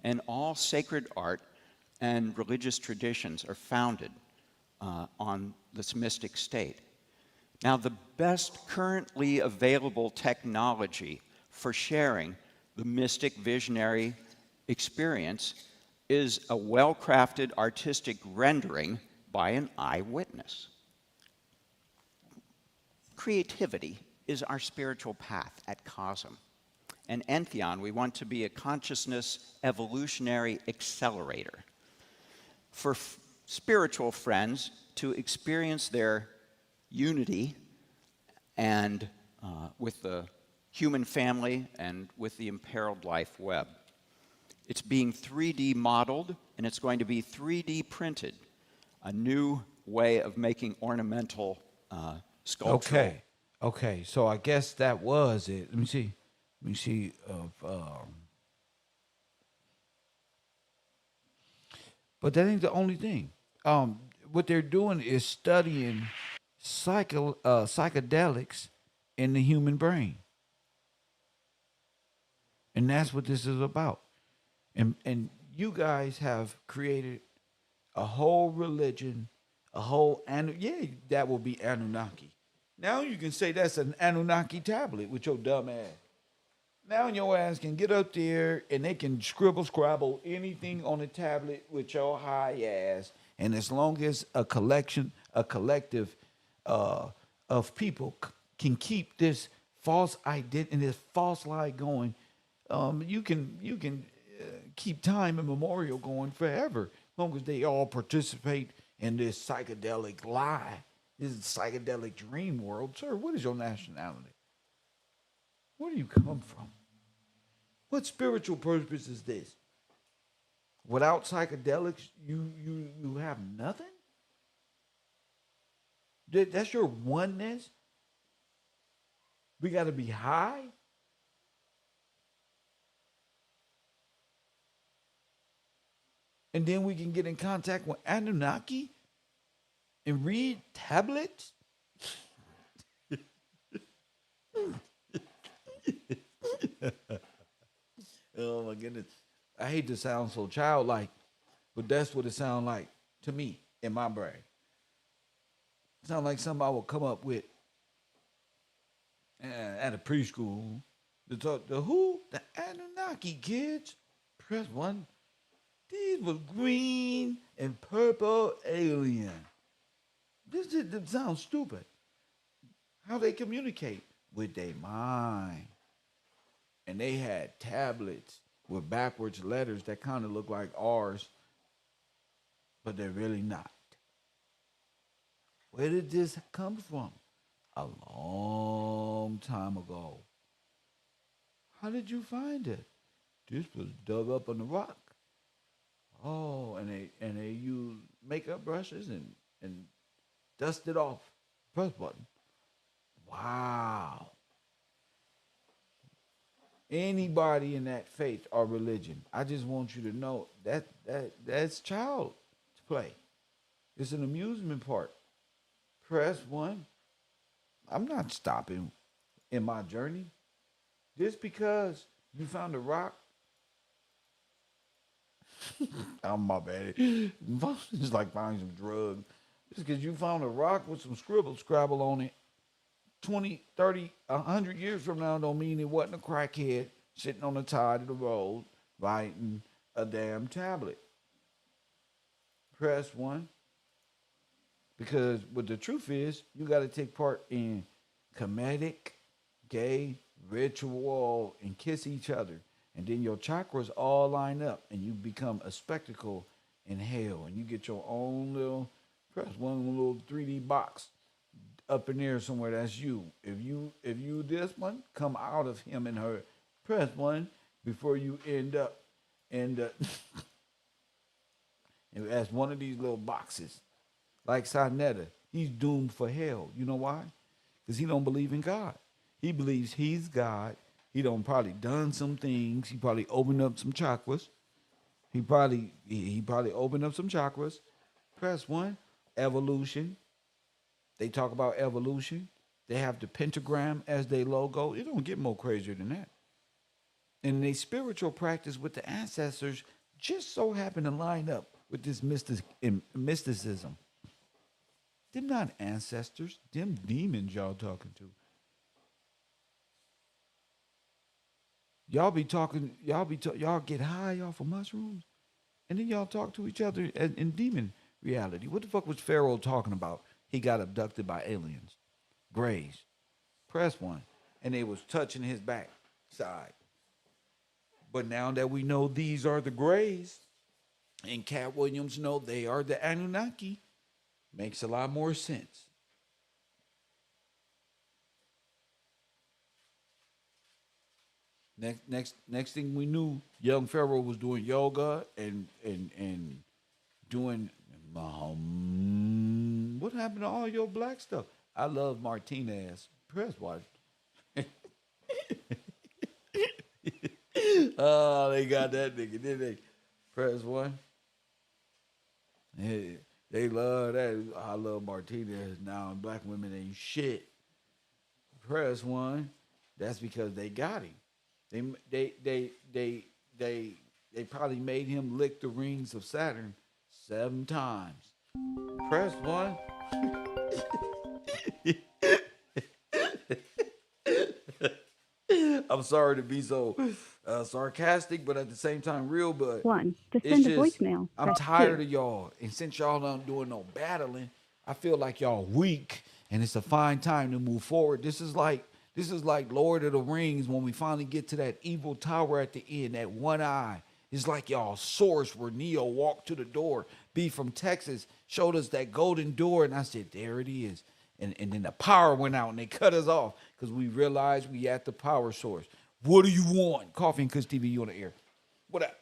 E: And all sacred art and religious traditions are founded on this mystic state. Now, the best currently available technology for sharing the mystic visionary experience is a well-crafted artistic rendering by an eyewitness. Creativity is our spiritual path at COSM. And Entheon, we want to be a consciousness evolutionary accelerator for spiritual friends to experience their unity and with the human family and with the imperiled life web. It's being 3D modeled, and it's going to be 3D printed, a new way of making ornamental sculpture.
B: Okay, so I guess that was it. Let me see. But that ain't the only thing. What they're doing is studying psychedelics in the human brain. And that's what this is about. And you guys have created a whole religion, that will be Anunnaki. Now you can say that's an Anunnaki tablet with your dumb ass. Now your ass can get up there and they can scribble, scrabble anything on the tablet with your high ass. And as long as a collective of people can keep this false identity and this false lie going, you can keep time immemorial going forever, as long as they all participate in this psychedelic lie, this psychedelic dream world. Sir, what is your nationality? Where do you come from? What spiritual purpose is this? Without psychedelics, you have nothing? That's your oneness? We got to be high? And then we can get in contact with Anunnaki and read tablets? Oh my goodness. I hate to sound so childlike, but that's what it sounds like to me in my brain. It sounds like something I would come up with at a preschool. The who? The Anunnaki kids. Press one. These were green and purple alien. This sounds stupid. How they communicate? With their mind. And they had tablets with backwards letters that kind of look like ours, but they're really not. Where did this come from? A long time ago. How did you find it? This was dug up on the rock. Oh, and they use makeup brushes and dust it off. Press button. Wow. Anybody in that faith or religion, I just want you to know that's child's play. It's an amusement park. Press one. I'm not stopping in my journey. Just because you found a rock. Oh, my bad. It's like finding some drugs. Just because you found a rock with some scrabble on it, 20, 30, 100 years from now don't mean it wasn't a crackhead sitting on the side of the road writing a damn tablet. Press one. Because what the truth is, you got to take part in comedic, gay, ritual, and kiss each other. And then your chakras all line up and you become a spectacle in hell. And you get your own little, press one little 3D box up in there somewhere. That's you. If you this one, come out of him and her. Press one before you end up as one of these little boxes. Like Sinetta, he's doomed for hell. You know why? Because he don't believe in God. He believes he's God. He done probably done some things. He probably opened up some chakras. He probably opened up some chakras. Press one, evolution. They talk about evolution. They have the pentagram as their logo. It don't get more crazier than that. And their spiritual practice with the ancestors just so happen to line up with this mysticism. Them not ancestors. Them demons y'all talking to. Y'all get high off of mushrooms, and then y'all talk to each other in demon reality. What the fuck was Pharaoh talking about? He got abducted by aliens, grays. Press one, and they was touching his back side. But now that we know these are the grays, and Cat Williams know they are the Anunnaki, makes a lot more sense. Next thing we knew, young Pharaoh was doing yoga and doing what happened to all your black stuff? I love Martinez. Press watch. Oh, they got that nigga, didn't they? Press one. Yeah, they love that. I love Martinez now, and black women ain't shit. Press one. That's because they got him. They probably made him lick the rings of Saturn 7 times. Press one. I'm sorry to be so sarcastic, but at the same time real. But
F: 1. To
B: it's
F: send a
B: just
F: voicemail,
B: I'm
F: press
B: tired
F: 2.
B: of y'all, and since y'all not doing no battling, I feel like y'all weak, and it's a fine time to move forward. This is like Lord of the Rings when we finally get to that evil tower at the end, that one eye. It's like y'all source where Neo walked to the door. B from Texas showed us that golden door, and I said, there it is. And then the power went out and they cut us off because we realized we at the power source. What do you want? Coffee and Kush TV, you on the air. What up?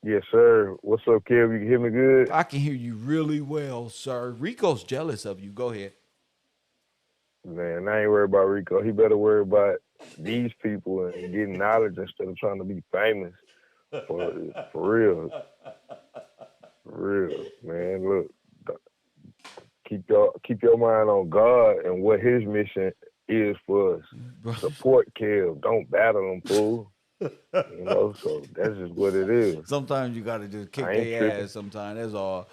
G: Yes, sir. What's up, Kev? You can hear me good?
B: I can hear you really well, sir. Rico's jealous of you. Go ahead.
G: Man, I ain't worried about Rico. He better worry about these people and getting knowledge instead of trying to be famous. For real. For real, man. Look, keep your mind on God and what his mission is for us. Support Kev. Don't battle him, fool. You know, so that's just what it is.
B: Sometimes you got to just kick
G: I ain't
B: their
G: tripping.
B: ass sometimes. That's all.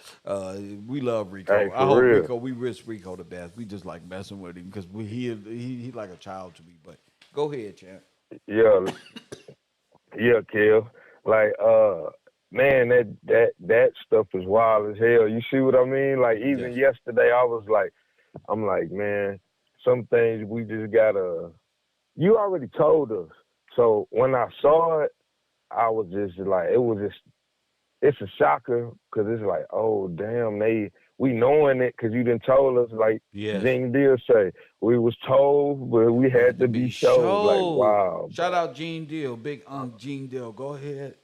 B: We love Rico.
G: Hey,
B: I
G: for
B: hope
G: real.
B: Rico, we wish Rico the best. We just like messing with him because he like a child to me. But go ahead, champ.
G: Yeah, yeah, Kev. Like, man, that stuff is wild as hell. You see what I mean? Like, even
B: Yes.
G: yesterday, I'm like, man, some things we just gotta. You already told us. So when I saw it, I was just like, it's a shocker because it's like, oh damn, we knowing it because you didn't told us. Like
B: Yes.
G: Gene Deal say, we was told, but we had to be showed. Like, wow,
B: Shout out Gene Deal, big Gene Deal. Go ahead.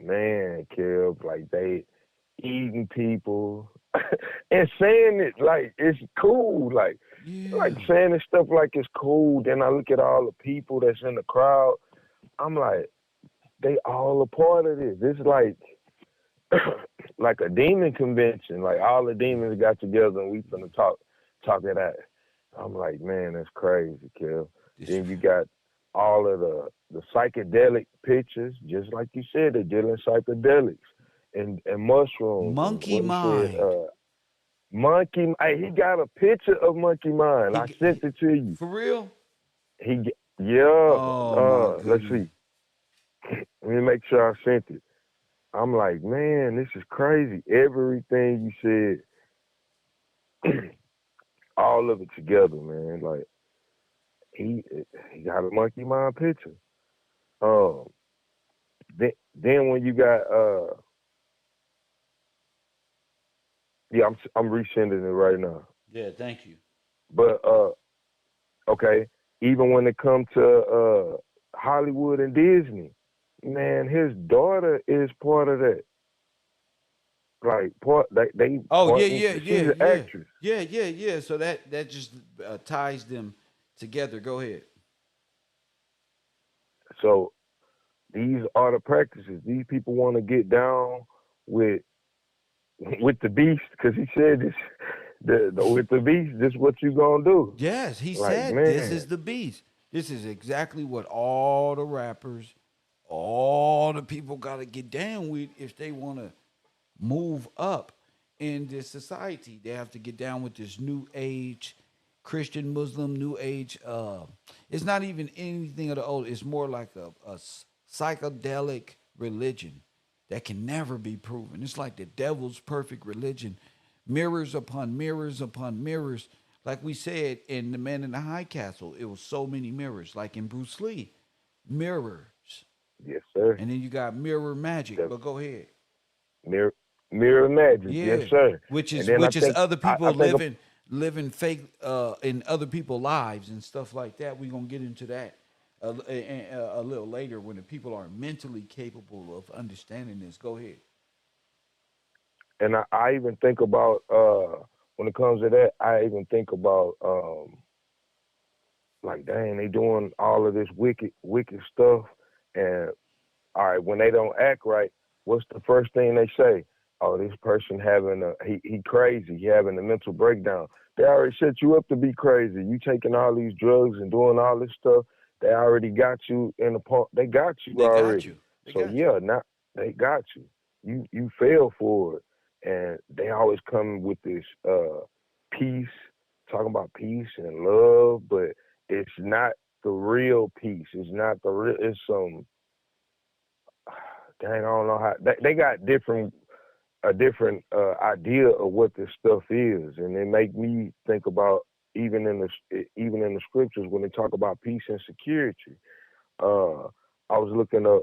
G: man, Kev, like they eating people and saying it like it's cool, like
B: Yeah.
G: saying this stuff like it's cool. Then I look at all the people that's in the crowd. I'm like, they all a part of this. This is like like a demon convention. Like all the demons got together and we finna talk it out. I'm like, man, that's crazy, Kev. Then you got all of the psychedelic pictures, just like you said, they're dealing psychedelics and mushrooms.
B: Monkey
G: and what he
B: mind.
G: said, monkey. Hey, he got a picture of monkey mind. I sent it to you.
B: For real?
G: Yeah.
B: Oh my
G: Let's
B: goodness.
G: see. Let me make sure I sent it. I'm like, man, this is crazy. Everything you said, all of it together, man. Like he got a monkey mind picture. Then when you got yeah, I'm resending it right now.
B: Yeah, thank you.
G: But okay, even when it comes to Hollywood and Disney, man, his daughter is part of that. Like they
B: Oh
G: part,
B: yeah.
G: she's an actress.
B: Yeah. So that just ties them together. Go ahead.
G: So these are the practices. These people want to get down with the beast because he said this. With the beast, this is what you gonna do.
B: Yes, he
G: Like,
B: said this
G: man,
B: is the beast. This is exactly what all the rappers, all the people got to get down with if they want to move up in this society. They have to get down with this new age Christian Muslim new age. It's not even anything of the old. It's more like a psychedelic religion that can never be proven. It's like the devil's perfect religion, mirrors upon mirrors upon mirrors. Like we said in The Man in the High Castle, it was so many mirrors. Like in Bruce Lee, mirrors.
G: yes, sir.
B: And then you got mirror magic.
G: The
B: But go ahead.
G: mirror magic, yes,
B: Yeah,
G: sir.
B: which
G: And
B: is
G: then
B: which is other people
G: I think
B: living fake in other people's lives and stuff like that. We're gonna get into that a little later when the people are mentally capable of understanding this. Go ahead.
G: and I even think about when it comes to that, I even think about like, dang, they doing all of this wicked stuff, and all right, when they don't act right, what's the first thing they say? Oh, this person he crazy. He having a mental breakdown. They already set you up to be crazy. You taking all these drugs and doing all this stuff. They already got you in the point. They got you
B: They got
G: already.
B: you. They
G: So
B: got you.
G: yeah, now they got you. You fell for it, and they always come with this peace, talking about peace and love, but it's not the real peace. It's not the real. It's some. Dang, I don't know how they got a different idea of what this stuff is, and it make me think about even in the scriptures when they talk about peace and security. I was looking up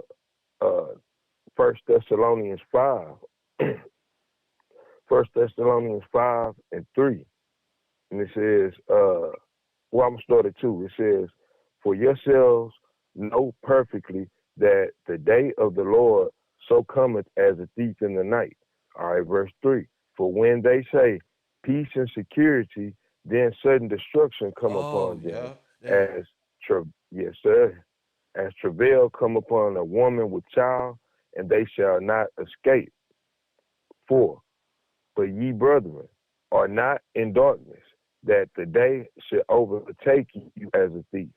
G: 1 Thessalonians 5, 1 Thessalonians 5:3, and it says, well, I'm gonna start at 2. It says, "For yourselves know perfectly that the day of the Lord so cometh as a thief in the night." All right, verse 3. "For when they say peace and security, then sudden destruction come upon them, as yes, sir, as travail come upon a woman with child, and they shall not escape. 4. But ye, brethren, are not in darkness, that the day should overtake you as a thief.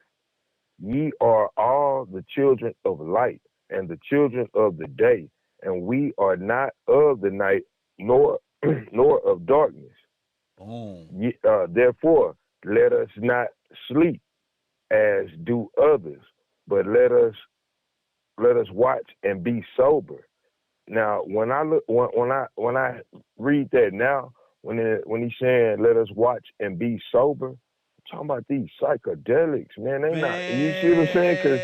G: Ye are all the children of light and the children of the day, and we are not of the night nor nor of darkness. Therefore, let us not sleep as do others, but let us watch and be sober." Now, when I read that now, when he's saying let us watch and be sober, I'm talking about these psychedelics, man. They not. You see what I'm saying? Because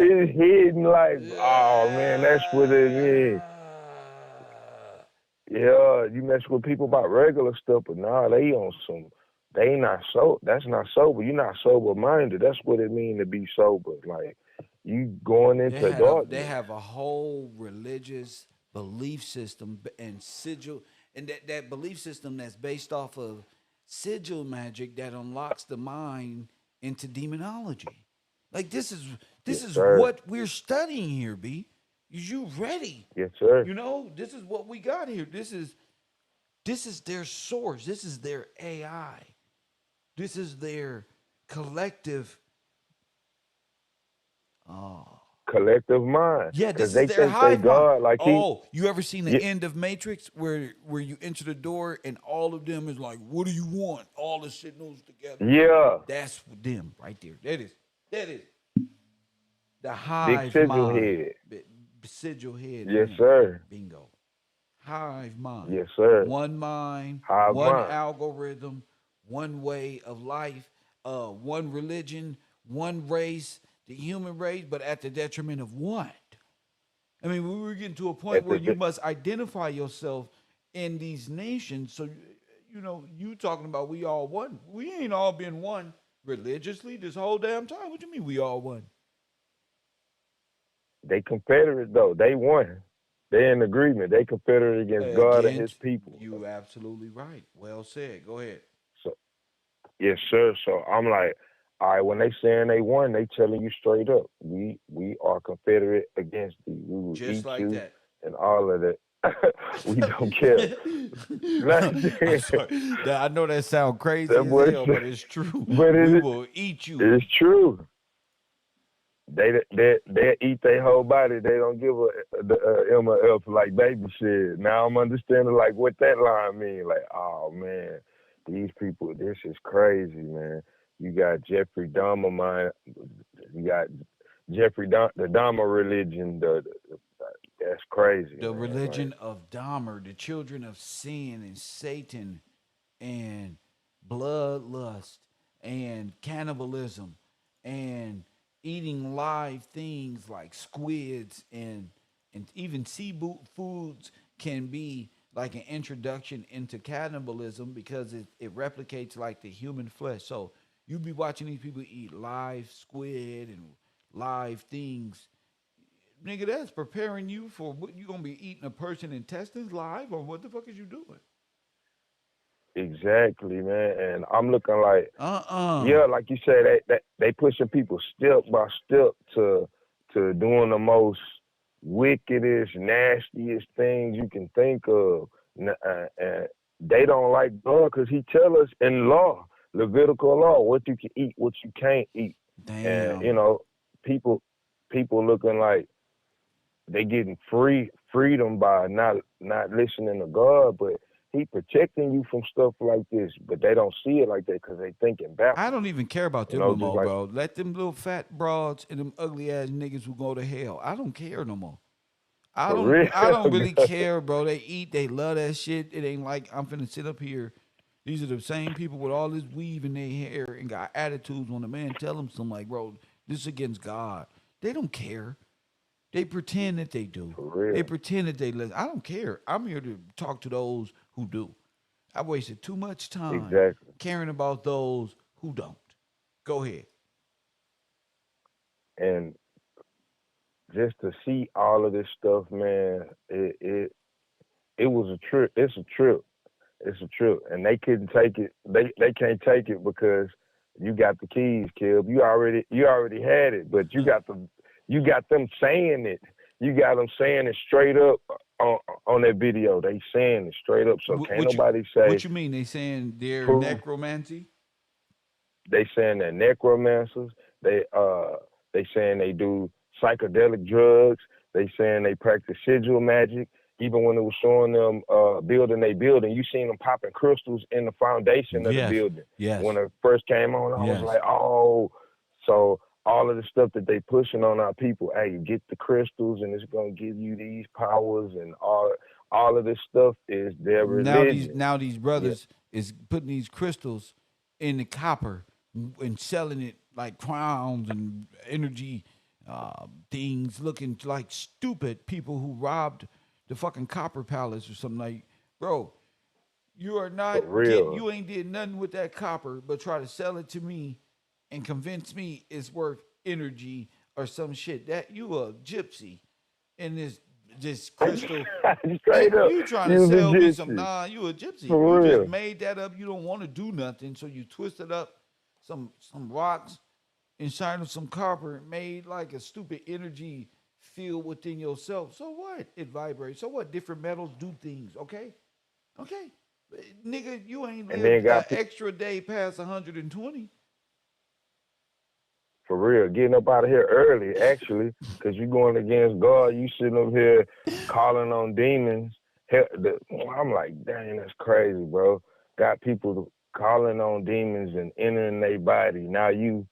G: it's hidden like, oh man, that's what it is. Yeah, you mess with people about regular stuff, but nah, they on some. They not so. That's not sober. You're not sober minded. That's what it means to be sober. Like you going into darkness.
B: They have a whole religious belief system and sigil, and that belief system that's based off of sigil magic that unlocks the mind into demonology. Like this is
G: sir.
B: what we're studying here, B. Is you ready?
G: Yes, sir.
B: You know, this is what we got here. This is their source. This is their AI. This is their collective.
G: Collective mind.
B: Yeah, this is
G: they
B: their
G: think
B: hive
G: they God
B: mind.
G: like
B: You ever seen the end of Matrix where you enter the door and all of them is like, "What do you want?" All the shit knows together.
G: Yeah.
B: That's them right there. That is the
G: Big
B: hive
G: sigil
B: mind.
G: head.
B: Sigil head.
G: Yes, sir.
B: Bingo. Hive mind.
G: Yes, sir.
B: One mind,
G: Hive
B: one
G: mind.
B: algorithm, one way of life, one religion, one race, the human race, but at the detriment of what? I mean, we were getting to a point where you must identify yourself in these nations. So, you know, you talking about we all one. We ain't all been one religiously this whole damn time. What you mean we all one?
G: They Confederate though. They won. They're in agreement. They Confederate against God and his people.
B: You absolutely right. Well said. Go ahead.
G: So yes, sir. So I'm like, all right, when they saying they won, they telling you straight up, we are Confederate against thee. We will
B: Just
G: eat
B: like
G: you
B: that.
G: and all of that. We don't care.
B: I'm sorry. I know that sounds crazy as hell, but it's true.
G: But
B: we will eat you.
G: It's true. They eat their whole body. They don't give a M or F like baby shit. Now I'm understanding like what that line mean. Like, oh man, these people, this is crazy, man. You got Jeffrey Dahmer mind. You got the Dahmer religion. That's crazy.
B: The
G: man.
B: religion of Dahmer, the children of sin and Satan, and bloodlust and cannibalism and eating live things like squids and even seafood foods can be like an introduction into cannibalism because it replicates like the human flesh. So you be watching these people eat live squid and live things. Nigga, that's preparing you for what you gonna be eating a person intestines live, or what the fuck is you doing?
G: Exactly, man. And I'm looking like,
B: Yeah,
G: like you said, they pushing people step by step to doing the most wickedest, nastiest things you can think of. And they don't like God because he tell us in law, Levitical law, what you can eat, what you can't eat.
B: damn.
G: And people looking like they getting freedom by not listening to God, but he protecting you from stuff like this, but they don't see it like that because they thinking backwards.
B: I don't even care about them
G: You know,
B: no
G: just
B: more,
G: like
B: bro. Let them little fat broads and them ugly ass niggas who go to hell. I don't care no more. I
G: for
B: don't
G: real.
B: I don't really care, bro. They eat, they love that shit. It ain't like I'm finna sit up here. These are the same people with all this weave in their hair and got attitudes when a man tell them something like, bro, this is against God. They don't care. They pretend that they do.
G: For real.
B: They pretend that they listen. I don't care. I'm here to talk to those who do. I wasted too much time
G: Exactly.
B: caring about those who don't. Go ahead.
G: And just to see all of this stuff, man, it was a trip. It's a trip. It's a trip. And they couldn't take it. They can't take it because you got the keys, Kib. You already had it, but you got them saying it. You got them saying it straight up on that video. They saying it straight up. So can't nobody say.
B: What you mean? They saying they're
G: prove,
B: necromancy?
G: They saying they're necromancers. They saying they do psychedelic drugs. They saying they practice sigil magic. Even when it was showing them building a building, you seen them popping crystals in the foundation of the building.
B: Yes.
G: When it first came on, I was like, oh. So all of the stuff that they pushing on our people, hey, get the crystals and it's gonna give you these powers and all of this stuff is their religion.
B: Now these brothers is putting these crystals in the copper and selling it like crowns and energy things, looking like stupid people who robbed the fucking Copper Palace or something. Like, bro, you are not you ain't did nothing with that copper, but try to sell it to me and convince me it's worth energy or some shit. That you a gypsy in this crystal.
G: Straight up.
B: You trying to sell me some? Nah, you a gypsy.
G: For
B: you
G: real.
B: just made that up. You don't want to do nothing, so you twisted up some rocks inside of some copper and made like a stupid energy field within yourself. So what? It vibrates. So what? Different metals do things. Okay. Nigga, you ain't lived an extra day past 120.
G: For real, getting up out of here early, actually, because you going against God. You sitting up here calling on demons. I'm like, dang, that's crazy, bro. Got people calling on demons and entering their body. Now you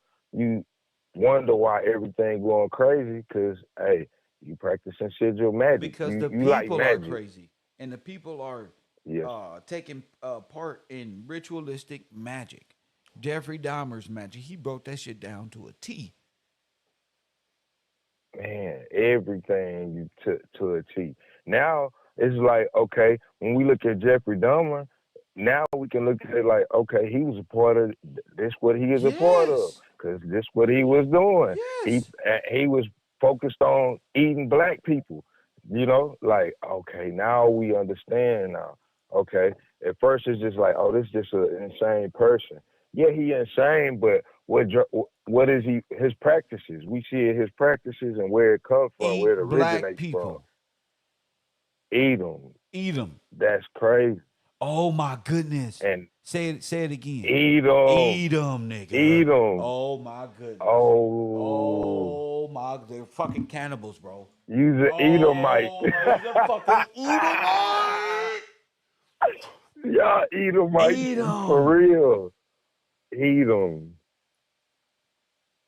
G: wonder why everything going crazy, because, hey, you practicing sigil magic.
B: Because
G: you
B: the people
G: like
B: are crazy. And the people are
G: yes.
B: Taking part in ritualistic magic. Jeffrey Dahmer's magic. He broke that shit down to a T.
G: Man, everything to a T. Now it's like, okay, when we look at Jeffrey Dahmer, now we can look at it like, okay, he was a part of this. What he is a part of, because this what he was doing.
B: Yes.
G: He was focused on eating black people. You know, like, okay, now we understand now. Okay, at first it's just like, oh, this is just an insane person. Yeah, he insane, but what is he? His practices. We see his practices and where it comes from, where it originates from. Eat them. That's crazy.
B: Oh my goodness.
G: And
B: say it again.
G: Eat them,
B: nigga.
G: Eat them.
B: Oh my goodness.
G: Oh
B: my, they're fucking cannibals, bro.
G: You's an Edomite.
B: He's a fucking Edomite.
G: Y'all Edomite.
B: Eat 'em.
G: For real. Eat them.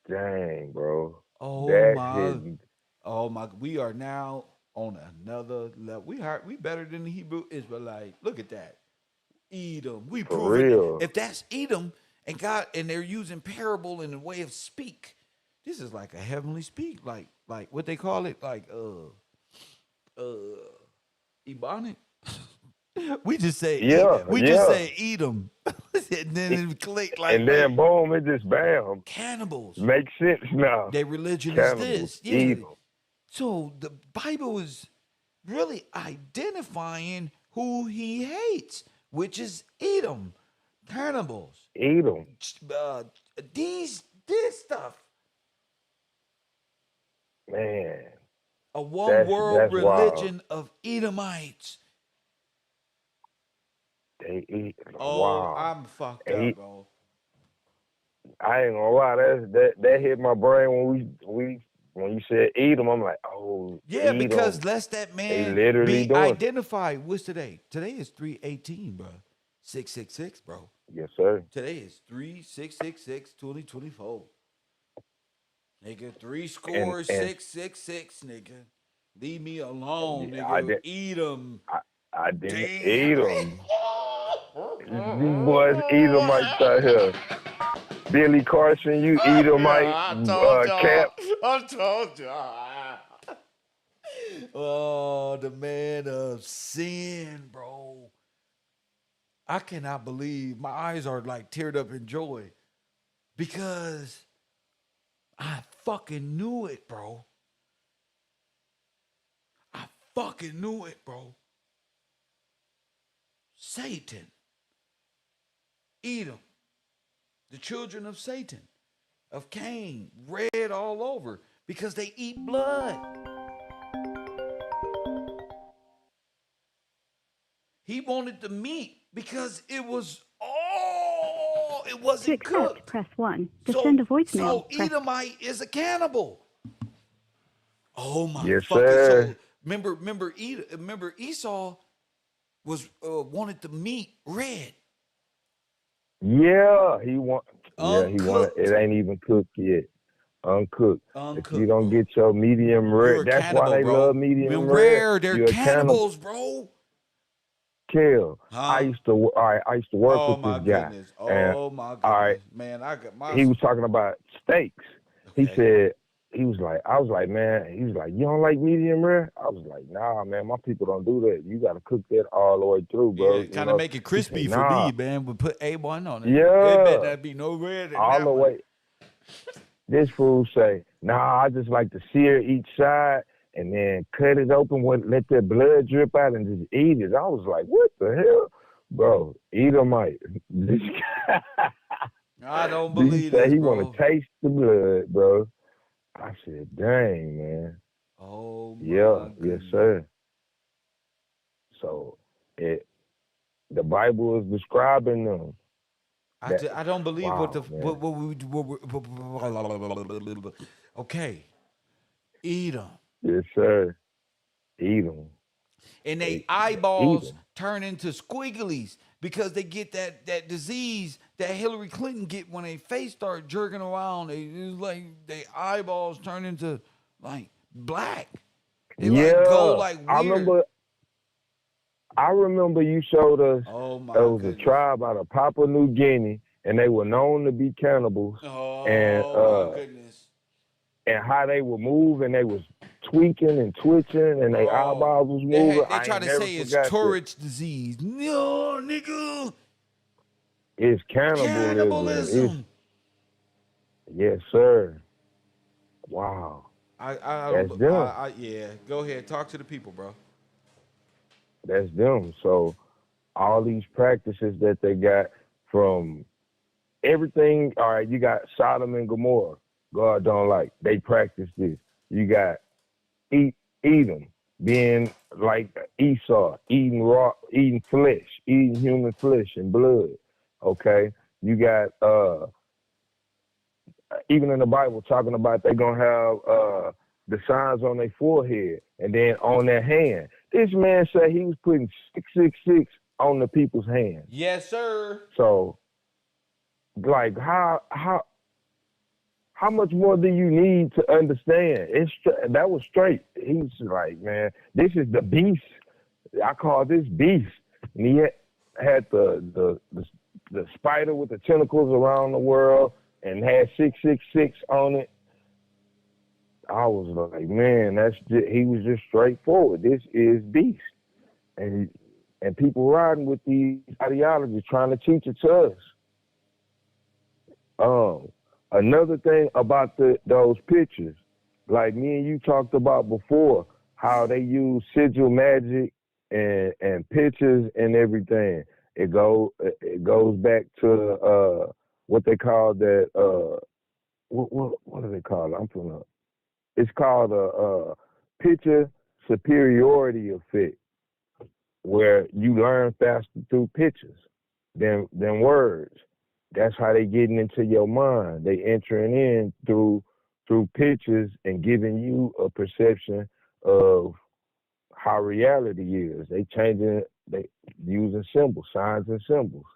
G: Dang, bro.
B: Oh my, we are now on another level. We better than the Hebrew Israelite. Look at that. Edom. We prove it. If that's Edom and God, and they're using parable in a way of speak, this is like a heavenly speak, like what they call it, like Ebonic. We just say just say Edom, and then it click like,
G: and then boom, it just bam.
B: Cannibals.
G: Makes sense now.
B: Their religion
G: Cannibals.
B: is this. Yeah.
G: Evil.
B: So the Bible is really identifying who he hates, which is Edom, cannibals.
G: Edom.
B: This stuff.
G: Man.
B: A one-world religion of Edomites.
G: They eat.
B: Oh,
G: wow.
B: I'm fucked up, bro.
G: I ain't gonna lie. That hit my brain when when you said Edom, I'm like, oh,
B: Yeah,
G: Edom.
B: because lest that
G: They
B: man
G: literally
B: be
G: doing it.
B: identified. What's today? Today is 3/18, bro. 666, bro.
G: Yes, sir.
B: Today is 3/666/2024. Nigga, 3
G: And
B: scores 666, nigga. Leave me alone,
G: I
B: nigga.
G: did
B: Eat them.
G: I didn't
B: Damn.
G: eat them. These boys Edomites out here. Billy Carson, you Edomite.
B: I told
G: Cap.
B: y'all. I told y'all. Oh, the man of sin, bro. I cannot believe my eyes are like teared up in joy because I fucking knew it, bro. I fucking knew it, bro. Satan, Edom, the children of Satan, of Cain, red all over because they eat blood. He wanted the meat because it was it wasn't cooked.
F: Press 1. To send a voicemail,
B: So
F: press
B: Edomite is a cannibal. Oh my
G: Yes,
B: fucking
G: sir.
B: soul! Remember Esau was wanted the meat red,
G: Yeah, he want. Yeah, he want.
B: uncooked.
G: It ain't even cooked yet. Uncooked. If
B: Uncooked,
G: you don't
B: bro.
G: get your medium
B: You're
G: rare,
B: a
G: that's
B: cannibal,
G: why they
B: bro.
G: love medium
B: When
G: rare.
B: rare, they're
G: You're a cannibal.
B: cannibals, bro.
G: Kill.
B: Huh?
G: I used to work
B: Oh
G: with
B: my
G: this guy,
B: goodness.
G: and
B: Oh my
G: all right,
B: goodness. Man, I got my
G: he was talking about steaks. He
B: Okay.
G: said he was like, I was like, man, he was like, you don't like medium rare? I was like, nah, man, my people don't do that. You got to cook that all the way through, bro.
B: Yeah,
G: You
B: kind of
G: know?
B: make it
G: He
B: crispy
G: said,
B: for
G: nah,
B: me, man. We put A1 on it. It
G: yeah,
B: better not be no red in
G: all
B: that
G: the
B: one.
G: way. This fool say, nah, I just like to sear each side and then cut it open, let that blood drip out and just eat it. I was like, what the hell? Bro, Edomite. This guy,
B: I don't
G: he
B: believe
G: said
B: this,
G: he
B: bro.
G: want to taste the blood, bro. I said, dang, man.
B: Oh my
G: Yeah, yes,
B: goodness.
G: sir. So the Bible is describing them.
B: I don't believe
G: Wow,
B: what the
G: man.
B: what we okay. Edom.
G: Yes, sir. Edom.
B: And they
G: They
B: eyeballs
G: Edom.
B: turn into squigglies because they get that disease that Hillary Clinton get when they face start jerking around. It's like they eyeballs turn into like black. They like go
G: Yeah,
B: like weird.
G: I remember you showed us
B: Oh my
G: there was a
B: goodness.
G: tribe out of Papua New Guinea, and they were known to be cannibals,
B: Oh my goodness.
G: and how they would move, and they was tweaking and twitching, and their
B: Bro,
G: eyeballs was moving.
B: they
G: I
B: try
G: ain't
B: to
G: never
B: say it's
G: forgot that.
B: Tourette disease. No, nigga.
G: It's cannibalism.
B: Cannibalism.
G: Yes, sir. Wow. That's them.
B: Yeah. Go ahead, talk to the people, bro.
G: That's them. So all these practices that they got from everything. All right, you got Sodom and Gomorrah. God don't like. They practice this. You got Edom being like Esau, eating raw, eating flesh, eating human flesh and blood. Okay, you got even in the Bible talking about they gonna have the signs on their forehead and then on their hand. This man said he was putting 666 on the people's hands.
B: Yes, sir.
G: So, like, how much more do you need to understand? That was straight. He's like, man, this is the beast. I call this beast. And he had the spider with the tentacles around the world and had 666 on it. I was like, man, he was just straightforward. This is beast. And people riding with these ideologies, trying to teach it to us. Another thing about those pictures, like me and you talked about before, how they use sigil magic and pictures and everything. It goes back to what they call that. What do they call it? It's called a picture superiority effect, where you learn faster through pictures than words. That's how they getting into your mind. They entering in through through pictures and giving you a perception of how reality is. They using symbols, signs and symbols,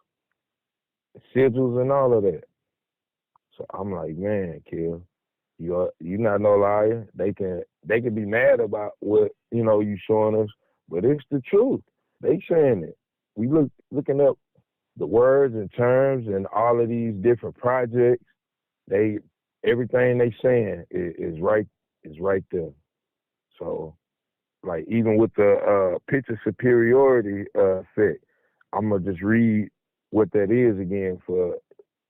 G: sigils and all of that. So I'm like, man, Kev, you're not no liar. They can be mad about what you showing us, but it's the truth. They saying it. We looking up the words and terms and all of these different projects. Everything they saying is right there. So like even with the picture superiority effect, I'm gonna just read what that is again for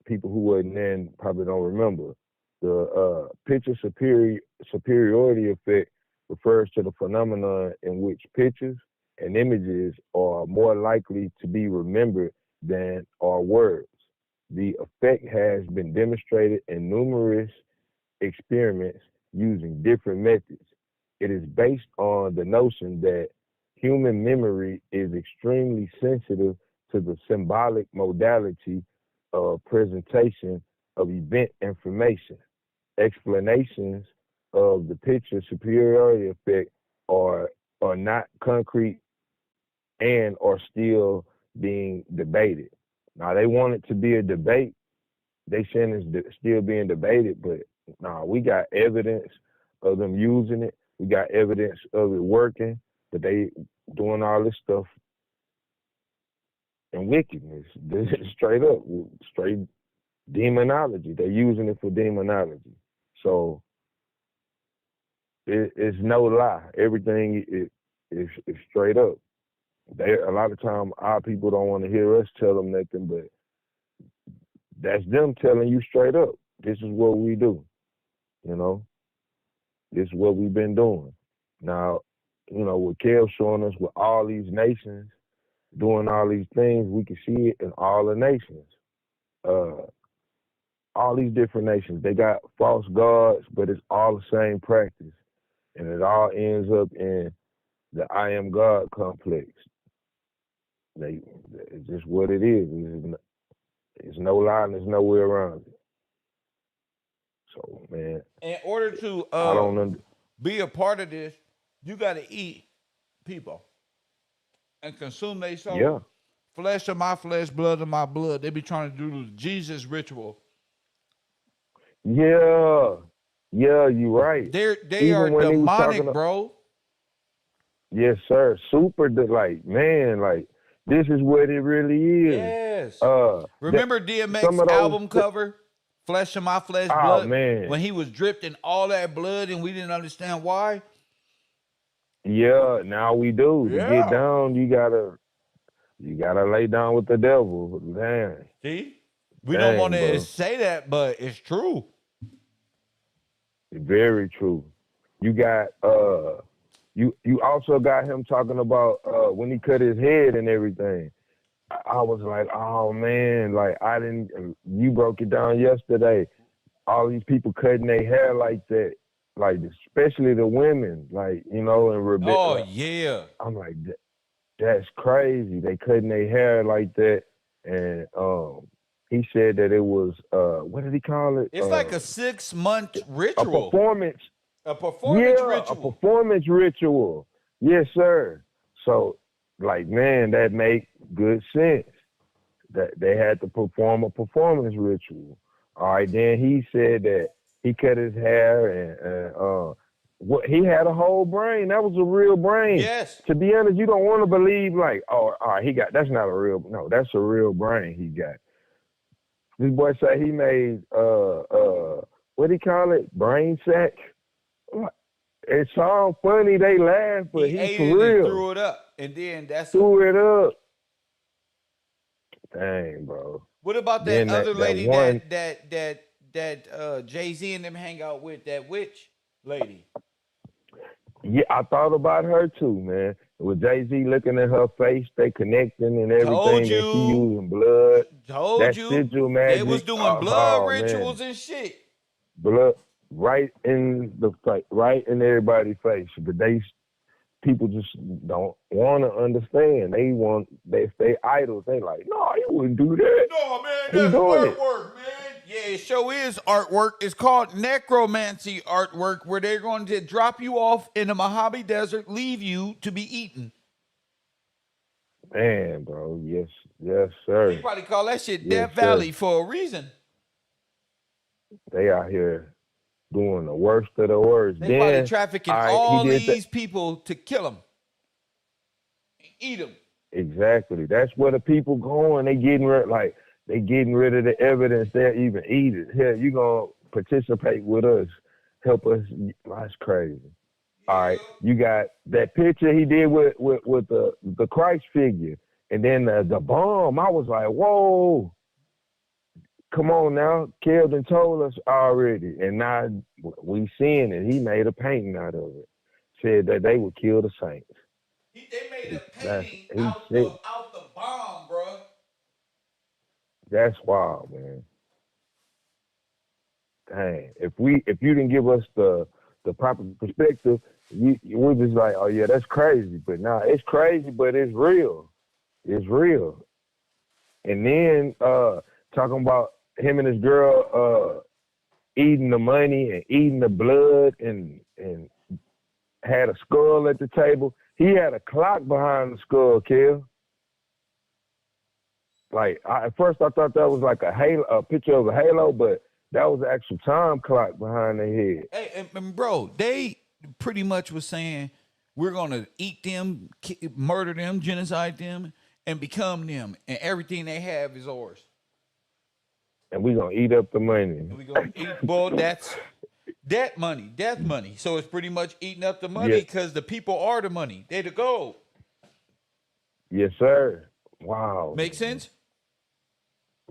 G: people who wasn't there and probably don't remember. The picture superiority effect refers to the phenomenon in which pictures and images are more likely to be remembered than are words. The effect has been demonstrated in numerous experiments using different methods. It is based on the notion that human memory is extremely sensitive to the symbolic modality of presentation of event information. Explanations of the picture superiority effect are not concrete and are still being debated. Now they want it to be a debate. They saying it's still being debated, but we got evidence of them using it. We got evidence of it working, but they doing all this stuff and wickedness. This is straight demonology. They're using it for demonology. So it's no lie. Everything is straight up. A lot of times our people don't want to hear us tell them nothing, but that's them telling you straight up. This is what we do. This is what we've been doing. Now, with Kev showing us with all these nations doing all these things, we can see it in all the nations. All these different nations, they got false gods, but it's all the same practice. And it all ends up in the I am God complex. It's just what it is. It's no lie and there's no way around it. So, man.
H: In order to
G: I don't
H: be a part of this, you got to eat people and consume their soul.
G: Yeah.
H: Flesh of my flesh, blood of my blood. They be trying to do the Jesus ritual.
G: Yeah, you're right.
H: They are demonic, bro.
G: Yes, sir. Super, man, like, this is what it really is.
H: Yes. Remember DMX album cover? Flesh of my flesh, blood?
G: Man.
H: When he was dripped in all that blood and we didn't understand why?
G: Yeah, now we do.
H: Yeah.
G: To get down, you gotta lay down with the devil. Man.
H: See? We don't want to say that, but it's true.
G: Very true. You got you also got him talking about when he cut his head and everything. I was like, oh man, like you broke it down yesterday. All these people cutting their hair like that, like especially the women, like, and Rebecca.
H: Oh yeah.
G: I'm like, that's crazy. They cutting their hair like that. And he said that it was what did he call it?
H: It's like a 6-month ritual.
G: A performance
H: ritual.
G: A performance ritual. Yes, sir. So, like, man, that make good sense. That they had to perform a performance ritual. All right, then he said that he cut his hair and he had a whole brain. That was a real brain.
H: Yes.
G: To be honest, you don't want to believe like, oh, all right, that's not a real. No, that's a real brain he got. This boy said he made what do you call it? Brain sack. It sounds funny, they laugh, but
H: he ate
G: for
H: it
G: real.
H: And threw it up, and then
G: threw it up. Dang, bro.
H: What about that other lady that Jay-Z and them hang out with, that witch lady?
G: Yeah, I thought about her too, man. With Jay-Z looking at her face, they connecting and everything, and she using blood. Sigil magic.
H: They was doing blood rituals and shit.
G: Blood right in the face, right in everybody's face. But people just don't want to understand. They idols. They like, no, you wouldn't do that.
H: No, man, that's work, man. Yeah, it sure is artwork. It's called necromancy artwork, where they're going to drop you off in the Mojave Desert, leave you to be eaten.
G: Man, bro. Yes, yes,
H: They
G: sir.
H: probably call that shit
G: Yes,
H: Death
G: sir.
H: Valley for a reason.
G: They out here doing the worst of the worst.
H: They probably
G: Then,
H: trafficking
G: all right, he
H: all
G: did that.
H: these people to kill them, eat them.
G: Exactly. That's where the people going. They getting rid, like they getting rid of the evidence. They'll even eat it. Hell, you gonna participate with us? Help us? That's crazy. All right, you got that picture he did with the Christ figure, and then the bomb. I was like, whoa, come on now. Kelvin told us already, and now we seeing it. He made a painting out of it. Said that they would kill the saints.
H: They made a
G: That's
H: painting
G: he
H: out
G: said.
H: the bomb, bro.
G: That's wild, man. Dang. If you didn't give us the proper perspective, we're just like, oh yeah, that's crazy. But nah, it's crazy, but it's real. It's real. And then talking about him and his girl eating the money and eating the blood and had a skull at the table. He had a clock behind the skull, Kel. Like at first I thought that was like a picture of a halo, but that was the actual time clock behind their head.
H: Hey, and bro, they pretty much was saying we're gonna eat them, murder them, genocide them, and become them, and everything they have is ours.
G: And we gonna eat up the money.
H: And we gonna eat. Well, that's debt money. So it's pretty much eating up the money because the people are the money. They the gold.
G: Yes, sir. Wow.
H: Make sense?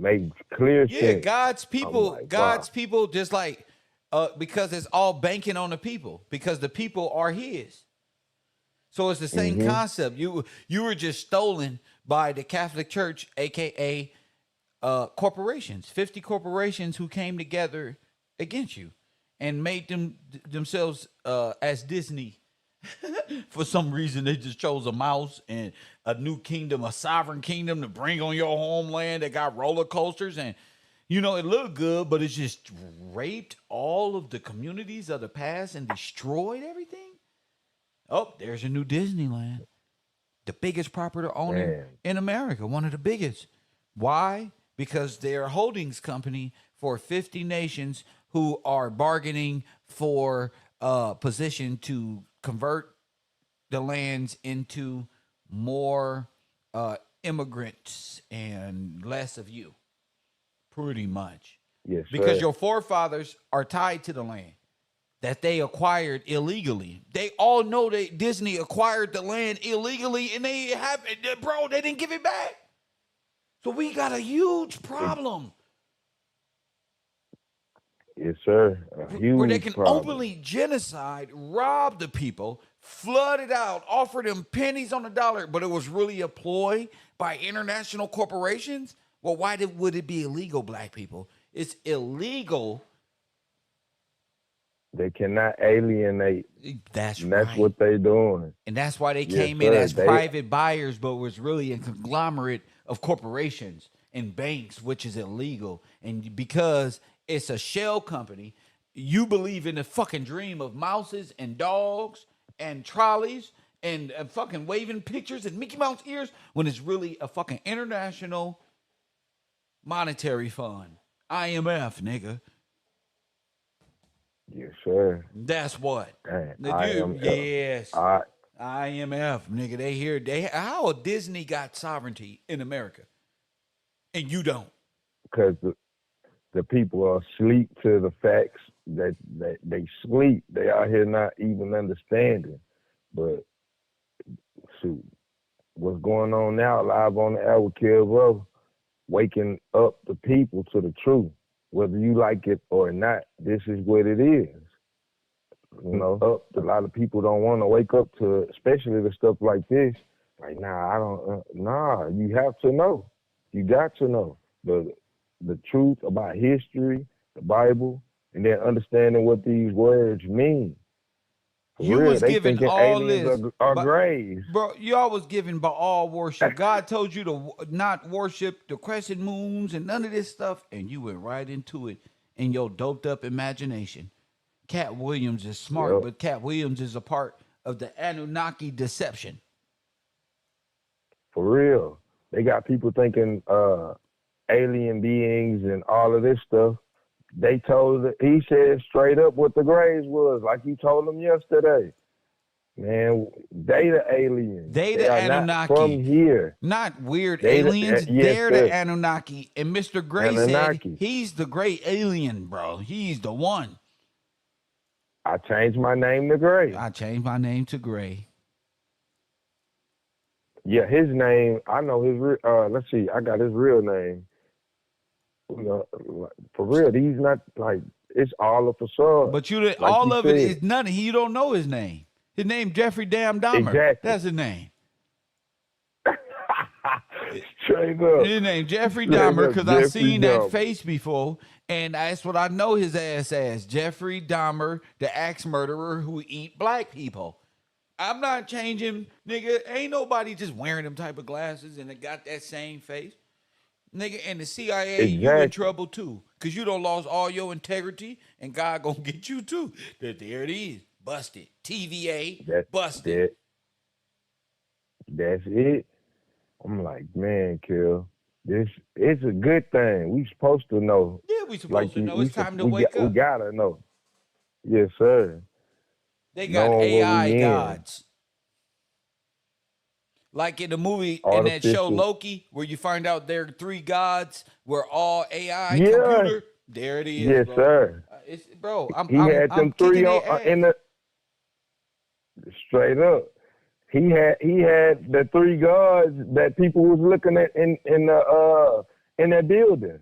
G: Make clear sense.
H: Yeah, God's people,
G: like,
H: God's
G: wow.
H: people, just like because it's all banking on the people, because the people are His. So it's the same concept. You were just stolen by the Catholic Church, aka corporations, 50 corporations who came together against you and made themselves as Disney. For some reason, they just chose a mouse and a new kingdom, a sovereign kingdom to bring on your homeland. They got roller coasters and, it looked good, but it's just raped all of the communities of the past and destroyed everything. Oh, there's a new Disneyland. The biggest property owner in America, one of the biggest. Why? Because they're a holdings company for 50 nations who are bargaining for position to convert the lands into more immigrants and less of you, pretty much.
G: Yes,
H: because
G: sir.
H: your forefathers are tied to the land that they acquired illegally. They all know that Disney acquired the land illegally, and they didn't give it back. So we got a huge problem.
G: Yes, sir. A huge
H: where they can
G: problem.
H: openly genocide, rob the people, flood it out, offer them pennies on the dollar, but it was really a ploy by international corporations? Well, why would it be illegal, black people? It's illegal.
G: They cannot alienate.
H: That's
G: and that's
H: right.
G: what they doing.
H: And that's why they
G: Yes,
H: came in
G: sir.
H: as private buyers, but was really a conglomerate of corporations and banks, which is illegal. And because it's a shell company, you believe in the fucking dream of mouses and dogs and trolleys and fucking waving pictures and Mickey Mouse ears when it's really a fucking international monetary fund. IMF, nigga.
G: Yes, sir.
H: That's what.
G: Dang,
H: Yes. IMF, nigga. How Disney got sovereignty in America and you don't?
G: Because the people are asleep to the facts that they sleep. They out here not even understanding. But shoot, what's going on now live on the air with KevRow, waking up the people to the truth. Whether you like it or not, this is what it is. A lot of people don't want to wake up to it, especially the stuff like this. Like, I don't, you have to know. You got to know the truth about history, the Bible, and then understanding what these words mean. For
H: You
G: real,
H: was
G: they
H: given
G: thinking
H: all
G: aliens
H: this,
G: are
H: but
G: grays.
H: bro, y'all was given by all worship. God told you to not worship the crescent moons and none of this stuff, and you went right into it in your doped up imagination. Cat Williams is smart,
G: Yep.
H: but Cat Williams is a part of the Anunnaki deception.
G: For real. They got people thinking alien beings and all of this stuff. He said straight up what the grays was, like you told them yesterday. Man, they the aliens.
H: They
G: They
H: the
G: are
H: Anunnaki.
G: not from here.
H: Not weird
G: They
H: aliens.
G: yes,
H: They're
G: sir.
H: the Anunnaki. And Mr. Gray
G: Anunnaki.
H: said he's the great alien, bro. He's the one.
G: I changed my name to Gray.
H: I changed my name to Gray.
G: Yeah, his name, I know his let's see, I got his real name. For real, he's not like, it's all a facade.
H: But
G: like
H: all
G: you
H: of it
G: said.
H: is nothing. You don't know his name. His name Jeffrey Damn Dahmer.
G: Exactly.
H: That's his name.
G: Straight up.
H: His name Jeffrey
G: Straight
H: Dahmer
G: up,
H: because I
G: Jeffrey
H: seen that
G: Dahmer.
H: face before, and that's what I know his ass as. Jeffrey Dahmer, the axe murderer who eat black people. I'm not changing, nigga. Ain't nobody just wearing them type of glasses and they got that same face. Nigga, and the CIA, you in
G: Exactly.
H: trouble too. Cause you done lost all your integrity and God gonna get you too. There it is. Busted. TVA, busted.
G: That's it. I'm like, man, Kill, this it's a good thing. We supposed to know.
H: Yeah, we supposed to know. It's time to wake
G: We
H: up.
G: gotta know. Yes, sir.
H: They got
G: Knowing what
H: AI
G: we in.
H: gods. Like in the movie, in that show
G: Artificial.
H: Loki, where you find out there are 3 gods, where all AI
G: Yeah.
H: computer. There it is,
G: Yes,
H: bro.
G: sir.
H: Bro,
G: He had them 3
H: kicking
G: on,
H: their ass.
G: in the straight up. He had the 3 gods that people was looking at in that building.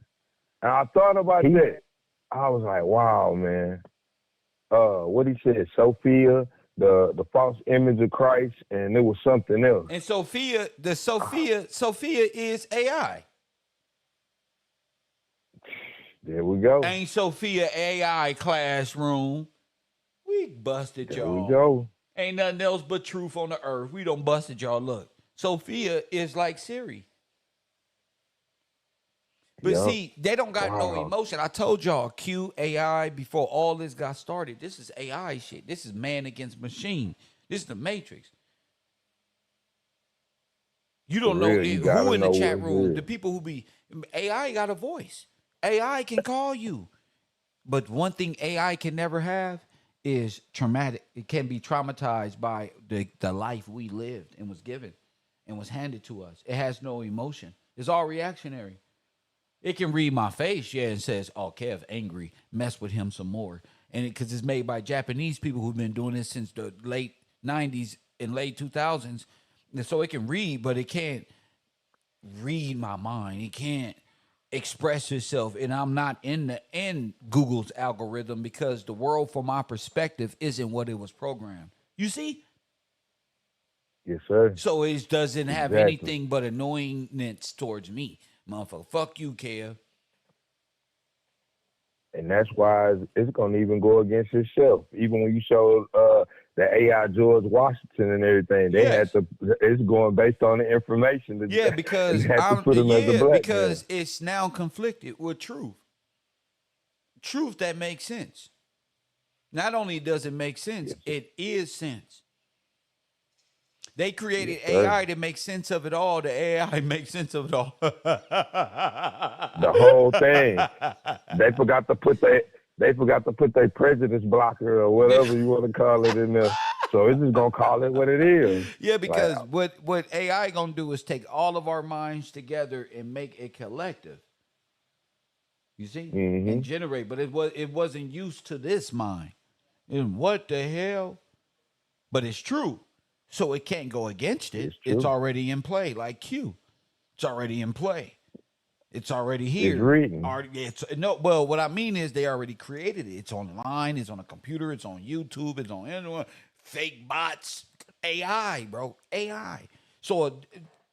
G: And I thought about that. I was like, wow, man. What he said, Sophia, the false image of Christ, and it was something else.
H: And Sophia is AI.
G: There we go.
H: Ain't Sophia AI classroom. We busted
G: There
H: y'all.
G: we go.
H: Ain't nothing else but truth on the earth. We done busted y'all. Look, Sophia is like Siri. But
G: Yup.
H: see, they don't got no
G: Wow.
H: emotion. I told y'all, Q, AI, before all this got started, this is AI shit. This is man against machine. This is the Matrix. You don't
G: For
H: know
G: real, you
H: who
G: gotta
H: in the
G: know
H: chat
G: what's
H: room,
G: real.
H: the people who be, AI got a voice. AI can call you. But one thing AI can never have is traumatic. It can be traumatized by the life we lived and was given and was handed to us. It has no emotion. It's all reactionary. It can read my face, yeah, and says, oh, Kev, angry, mess with him some more. And because it's made by Japanese people who've been doing this since the late 90s and late 2000s. And so it can read, but it can't read my mind. It can't express itself. And I'm not in Google's algorithm because the world from my perspective isn't what it was programmed. You see?
G: Yes, sir.
H: So it doesn't have
G: Exactly.
H: anything but annoyingness towards me. Motherfucker, fuck you, Kev.
G: And that's why it's going to even go against itself. Even when you showed the AI George Washington and everything, they
H: Yes.
G: had to. It's going based on the information. That
H: Yeah, because
G: they had to put him as a black man.
H: it's now conflicted with truth. Truth that makes sense. Not only does it make sense, it is sense. They created
G: Yes, sir.
H: AI to make sense of it all. The AI makes sense of it all.
G: The whole thing. They forgot to put their prejudice blocker or whatever you want to call it in there. So it's just gonna call it what it is.
H: Yeah, because
G: Like,
H: what AI gonna do is take all of our minds together and make a collective. You see, and generate. But it wasn't used to this mind. And what the hell? But it's true, so it can't go against it. It's already in play, like Q. It's already in play. It's already here.
G: It's reading.
H: Well, what I mean is they already created it. It's online. It's on a computer. It's on YouTube. It's on anyone. Fake bots. AI, bro. AI. So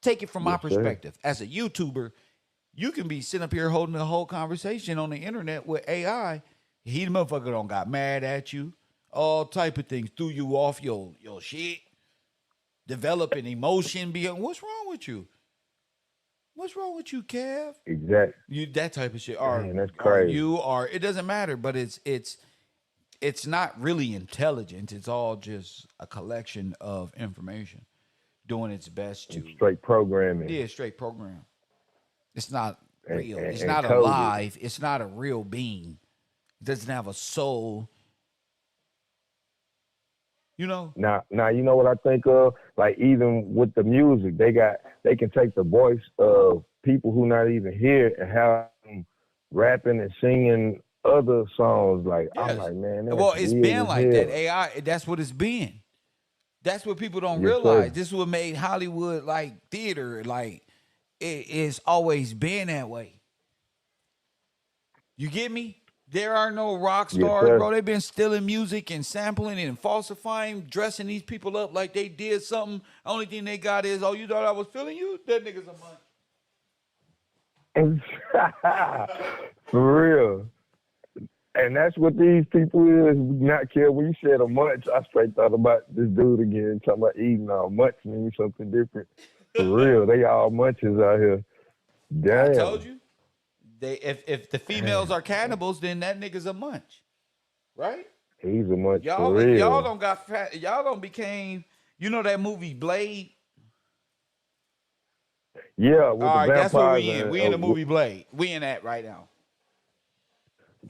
H: take it from my perspective. As a YouTuber, you can be sitting up here holding a whole conversation on the internet with AI. He the motherfucker don't got mad at you. all type of things, threw you off your shit, developing emotion. What's wrong with you? What's wrong with you, Kev?
G: Exactly.
H: You that type of shit.
G: Man, that's crazy.
H: It doesn't matter, but it's not really intelligence. It's all just a collection of information doing its best to
G: Straight programming.
H: Yeah, straight program. It's not real. It's
G: and
H: not
G: coded.
H: alive. It's not a real being. It doesn't have a soul. You know?
G: Now, you know what I think of? Like, even with the music, they can take the voice of people who not even here and have them rapping and singing other songs. Like,
H: Yes.
G: I'm like, man, that's
H: Well, it's
G: weird
H: been
G: as
H: like
G: hell.
H: that. AI, that's what it's been. That's what people don't
G: Yes,
H: realize.
G: sir.
H: This is what made Hollywood like theater. Like, it's always been that way. You get me? There are no rock
G: Yes,
H: stars,
G: sir.
H: bro. They've been stealing music and sampling and falsifying, dressing these people up like they did something. Only thing they got is, oh, you thought I was feeling you? That nigga's a munch.
G: For real. And that's what these people is, not care. When you said a munch, I straight thought about this dude again, talking about eating all munch means something different. For real, they all munches out here. Damn.
H: I told you. If the females are cannibals, then that nigga's a munch. Right?
G: He's a munch for
H: Y'all
G: real.
H: don't got fat. Y'all don't became, you know that movie Blade?
G: Yeah, with
H: All
G: the
H: right, that's what we
G: vampires
H: in. We in the movie Blade. We in that right now.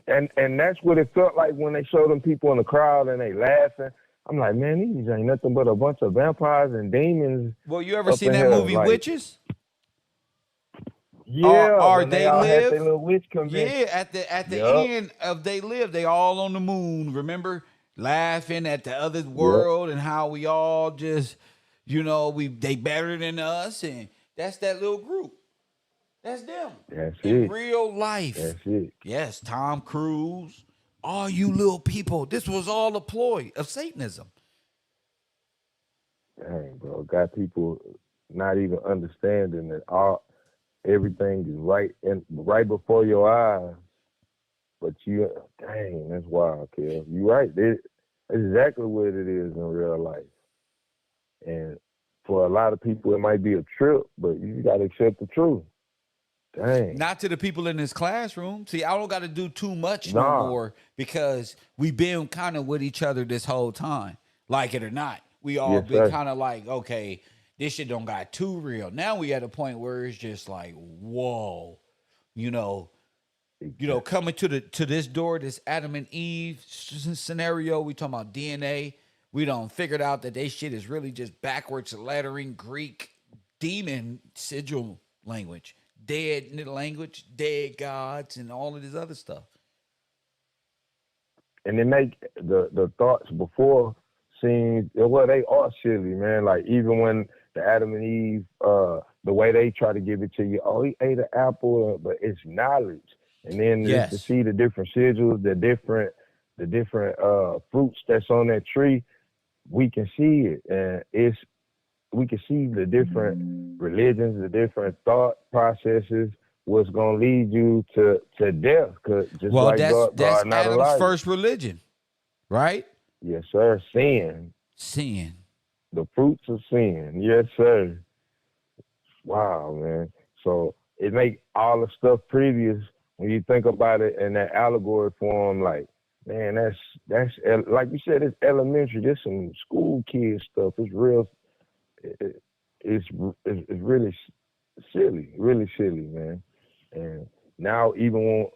G: And that's what it felt like when they showed them people in the crowd and they laughing. I'm like, man, these ain't nothing but a bunch of vampires and demons.
H: Well, you ever
G: up
H: seen
G: in
H: that
G: here,
H: movie
G: like,
H: Witches?
G: Yeah,
H: Or
G: when
H: They
G: all had
H: Live?
G: their little witch convention.
H: Yeah, at the
G: Yup.
H: end of They Live, they all on the moon. Remember, laughing at the other world and how we all just, you know, they better than us, and that's that little group. That's them.
G: That's
H: in
G: it.
H: real life.
G: That's it.
H: Yes, Tom Cruise, all you little people. This was all a ploy of Satanism.
G: Dang, bro, got people not even understanding that everything is right before your eyes. But dang, that's wild, Kev. You right. That's exactly what it is in real life. And for a lot of people, it might be a trip, but you got to accept the truth. Dang.
H: Not to the people in this classroom. See, I don't got to do too much
G: Nah.
H: no more because we've been kind of with each other this whole time, like it or not. We all
G: Yes,
H: been
G: sir.
H: kind of like, okay, this shit don't got too real. Now we at a point where it's just like, whoa, you know, coming to this door, this Adam and Eve scenario. We talking about DNA. We done figured out that they shit is really just backwards lettering, Greek, demon sigil language. Dead language, dead gods, and all of this other stuff.
G: And they make the thoughts before seem, well, they are silly, man. Like, even when the Adam and Eve, the way they try to give it to you, oh, he ate an apple, but it's knowledge. And then
H: Yes.
G: to see the different sigils, the different fruits that's on that tree, we can see it. And we can see the different religions, the different thought processes, what's gonna lead you to death. Cause just
H: Well,
G: like
H: that's
G: God not
H: Adam's
G: alive.
H: first religion, right?
G: Yes, sir. Sin.
H: Sin.
G: The fruits of sin. Yes, sir. Wow, man. So it make all the stuff previous when you think about it in that allegory form, like, man, that's like you said, it's elementary. There's some school kid stuff. It's real. It's really silly, man. And now even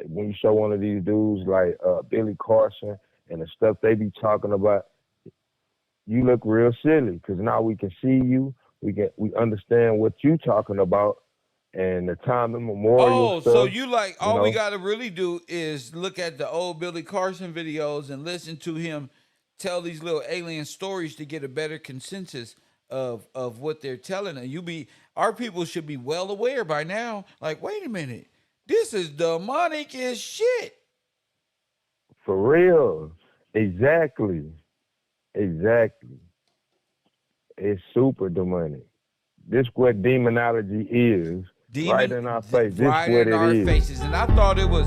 G: when you show one of these dudes like Billy Carson and the stuff they be talking about, you look real silly because now we can see you, we understand what you talking about, and the time immemorial
H: Oh,
G: stuff.
H: so you like all we
G: know?
H: got to really do is look at the old Billy Carson videos and listen to him tell these little alien stories to get a better consensus of what they're telling. And our people should be well aware by now. Like, wait a minute, this is demonic as shit.
G: For real. Exactly. It's super demonic. This what demonology is. Right in our face. This
H: Right
G: what
H: in
G: it
H: our
G: is.
H: faces. And I thought it was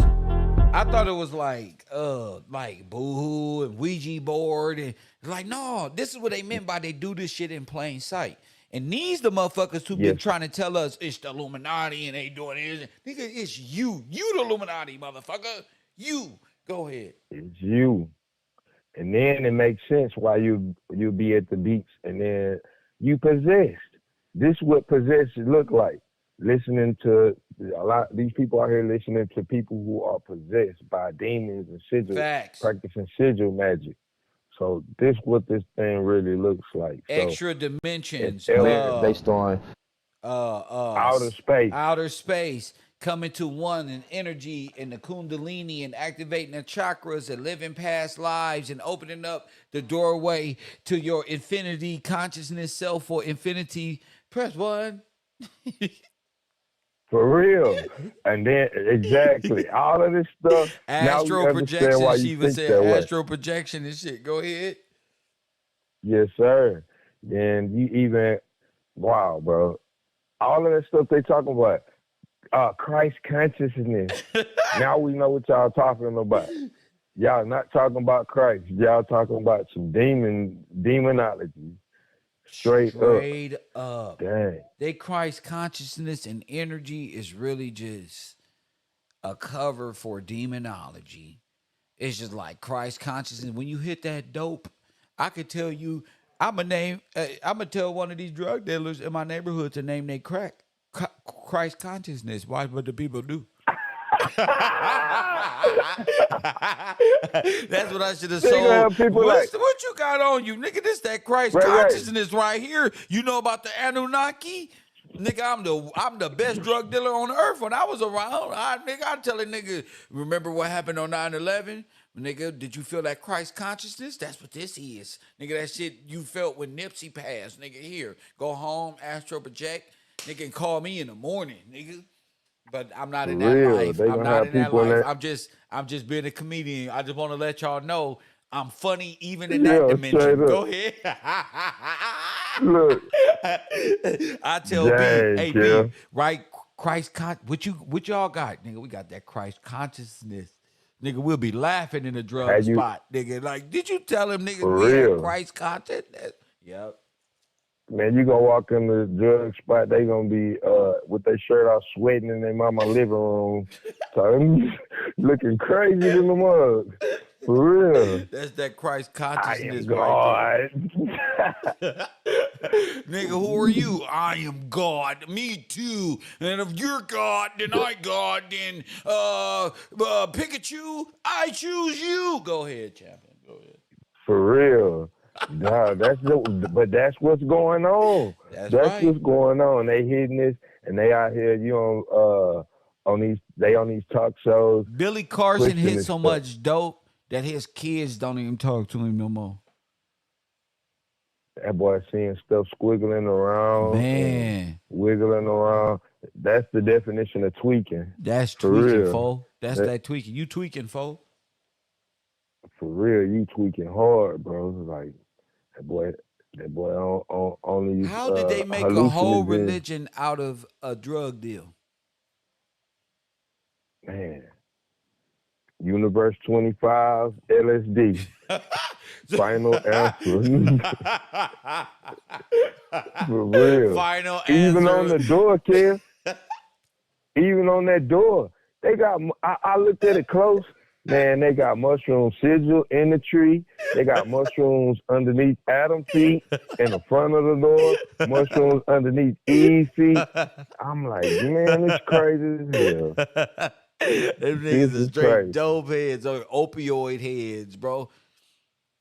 H: I thought it was like boohoo and Ouija board and like no, this is what they meant by they do this shit in plain sight. And these the motherfuckers who been
G: Yes.
H: trying to tell us it's the Illuminati and they doing this. Nigga, it's you. You the Illuminati, motherfucker. You. Go ahead.
G: It's you. And then it makes sense why you be at the beach and then you possessed. This is what possessed look like. Listening to these people out here listening to people who are possessed by demons and sigil,
H: Facts.
G: practicing sigil magic. So this what this thing really looks like. So
H: Extra dimensions.
G: based on
H: outer
G: space.
H: Outer space. Coming to one in energy and the kundalini and activating the chakras and living past lives and opening up the doorway to your infinity consciousness self or infinity. Press 1.
G: For real. And then exactly all of this stuff.
H: Astral projection.
G: Why
H: She
G: you
H: even
G: think
H: said
G: that way.
H: astral projection and shit. Go ahead.
G: Yes, sir. And you even wow, bro. All of that stuff they talking about. Christ consciousness. Now we know what y'all talking about. Y'all not talking about Christ. Y'all talking about some demonology. Straight
H: up.
G: Dang.
H: They Christ consciousness and energy is really just a cover for demonology. It's just like Christ consciousness. When you hit that dope, I could tell you, I'm gonna tell one of these drug dealers in my neighborhood to name their crack Christ consciousness. Why would the people do? That's what I should have sold. What you got on you, nigga? This that Christ consciousness right here. You know about the Anunnaki? Nigga, I'm the best drug dealer on earth. When I was around, I'm telling nigga, remember what happened on 9/11? Nigga, did you feel that Christ consciousness? That's what this is. Nigga, that shit you felt when Nipsey passed. Nigga, here, go home, astral project. Nigga, call me in the morning, nigga. But I'm not in that life. I'm not in that life. I'm just being a comedian. I just want to let y'all know I'm funny even in that dimension. Go ahead.
G: Look.
H: I tell B, hey B, right? Christ what y'all got? Nigga, we got that Christ consciousness. Nigga, we'll be laughing in the drug spot. Nigga, like, did you tell him niggas we had Christ consciousness? Yep.
G: Man, you gonna walk in the drug spot, they gonna be with their shirt off sweating in their mama living room. Looking crazy in the mug. For real.
H: That's that Christ consciousness
G: right
H: there. Nigga, who are you? I am God. Me too. And if you're God, then I God. Then Pikachu, I choose you. Go ahead, champion. Go ahead.
G: For real. Nah, but that's what's going on. That's right. What's going on. They hitting this and they out here, on these talk shows.
H: Billy Carson hit so much dope that his kids don't even talk to him no more.
G: That boy seeing stuff squiggling around.
H: Man.
G: Wiggling around. That's the definition of tweaking.
H: That's tweaking, fo. That's that tweaking. You tweaking, fo.
G: For real, you tweaking hard, bro. Like that boy only.
H: How did they make a whole religion out of a drug deal?
G: Man, Universe 25, LSD. Final answer. For real.
H: Final answer.
G: Even on the door, Kev. Even on that door, they got. I looked at it close. Man, they got mushroom sigil in the tree. They got mushrooms underneath Adam's feet in the front of the door. Mushrooms underneath Eve's feet. I'm like, man, it's crazy as hell.
H: Them niggas are straight dope heads or opioid heads, bro.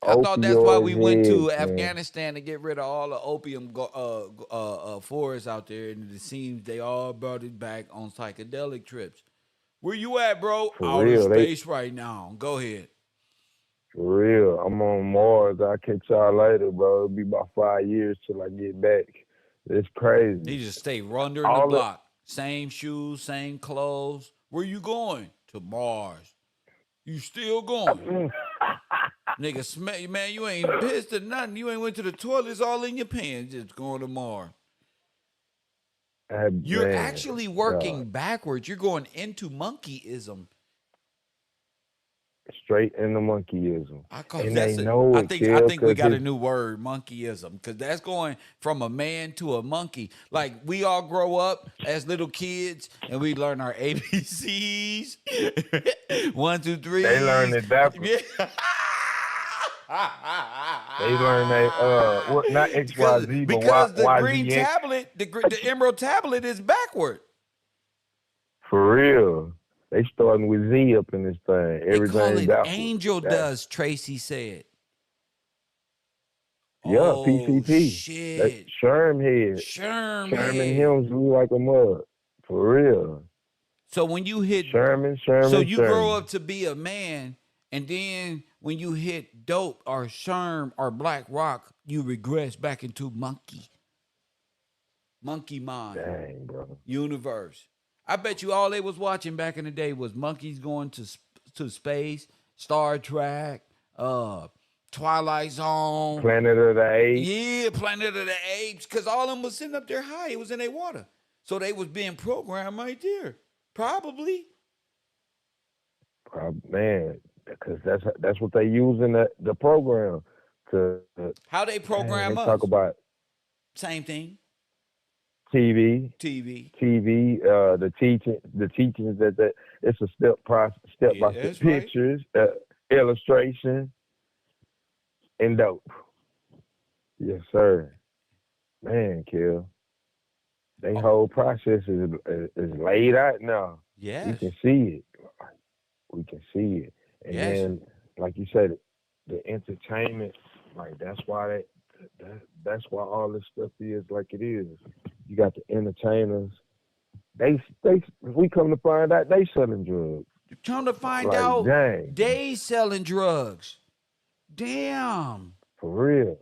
H: I thought that's why we went to Afghanistan to get rid of all the opium forests out there, and it seems they all brought it back on psychedelic trips. Where you at, bro? Outer space right now. Go ahead.
G: For real. I'm on Mars. I'll catch y'all later, bro. It'll be about 5 years till I get back. It's crazy.
H: He just stay under the block. Same shoes, same clothes. Where you going? To Mars. You still going? Nigga, man, you ain't pissed or nothing. You ain't went to the toilet. It's all in your pants. Just going to Mars. You're actually working backwards. You're going into monkeyism.
G: straight into monkeyism.
H: I call
G: And
H: that's
G: they
H: a,
G: know
H: I
G: it,
H: think
G: Kill,
H: we
G: 'cause
H: got a
G: it's
H: new word, monkeyism, because that's going from a man to a monkey. Like we all grow up as little kids and we learn our ABCs, 1, 2, 3.
G: they learn it backwards.
H: Yeah.
G: They learn they what not XYZ but
H: because the green
G: YZX.
H: tablet, the emerald tablet is backward.
G: For real. They starting with Z up in this thing.
H: They call
G: Everything
H: it
G: backwards.
H: Angel
G: That-
H: Dust, Tracy said.
G: Yeah,
H: Oh,
G: PCP.
H: shit.
G: That Sherm head.
H: Sherman.
G: Sherman hymns blew like a mug. For real.
H: So when you hit
G: Sherman.
H: so you grow
G: Sherman.
H: up to be a man, and then when you hit dope or sherm or black rock, you regress back into monkey mind,
G: Dang, bro.
H: universe. I bet you all they was watching back in the day was monkeys going to space, Star Trek, Twilight Zone,
G: Planet of the Apes.
H: yeah, Planet of the Apes, because all of them was sitting up there high. It was in their water, so they was being programmed right there, probably.
G: Man, because that's what they use in the program to
H: How they program
G: they
H: us?
G: talk about
H: Same thing.
G: TV,
H: TV.
G: the teachings that it's a step by step
H: that's right.
G: pictures, illustration, and dope. Yes, sir. Man, Kill. They whole process is laid out now.
H: Yes.
G: We can see it. We can see it. And
H: Yes.
G: then, like you said, the entertainment, like that's why that's why all this stuff is like it is. You got the entertainers. We come to find out they selling drugs.
H: You're trying to find
G: Like,
H: out
G: dang.
H: they selling drugs. Damn.
G: For real.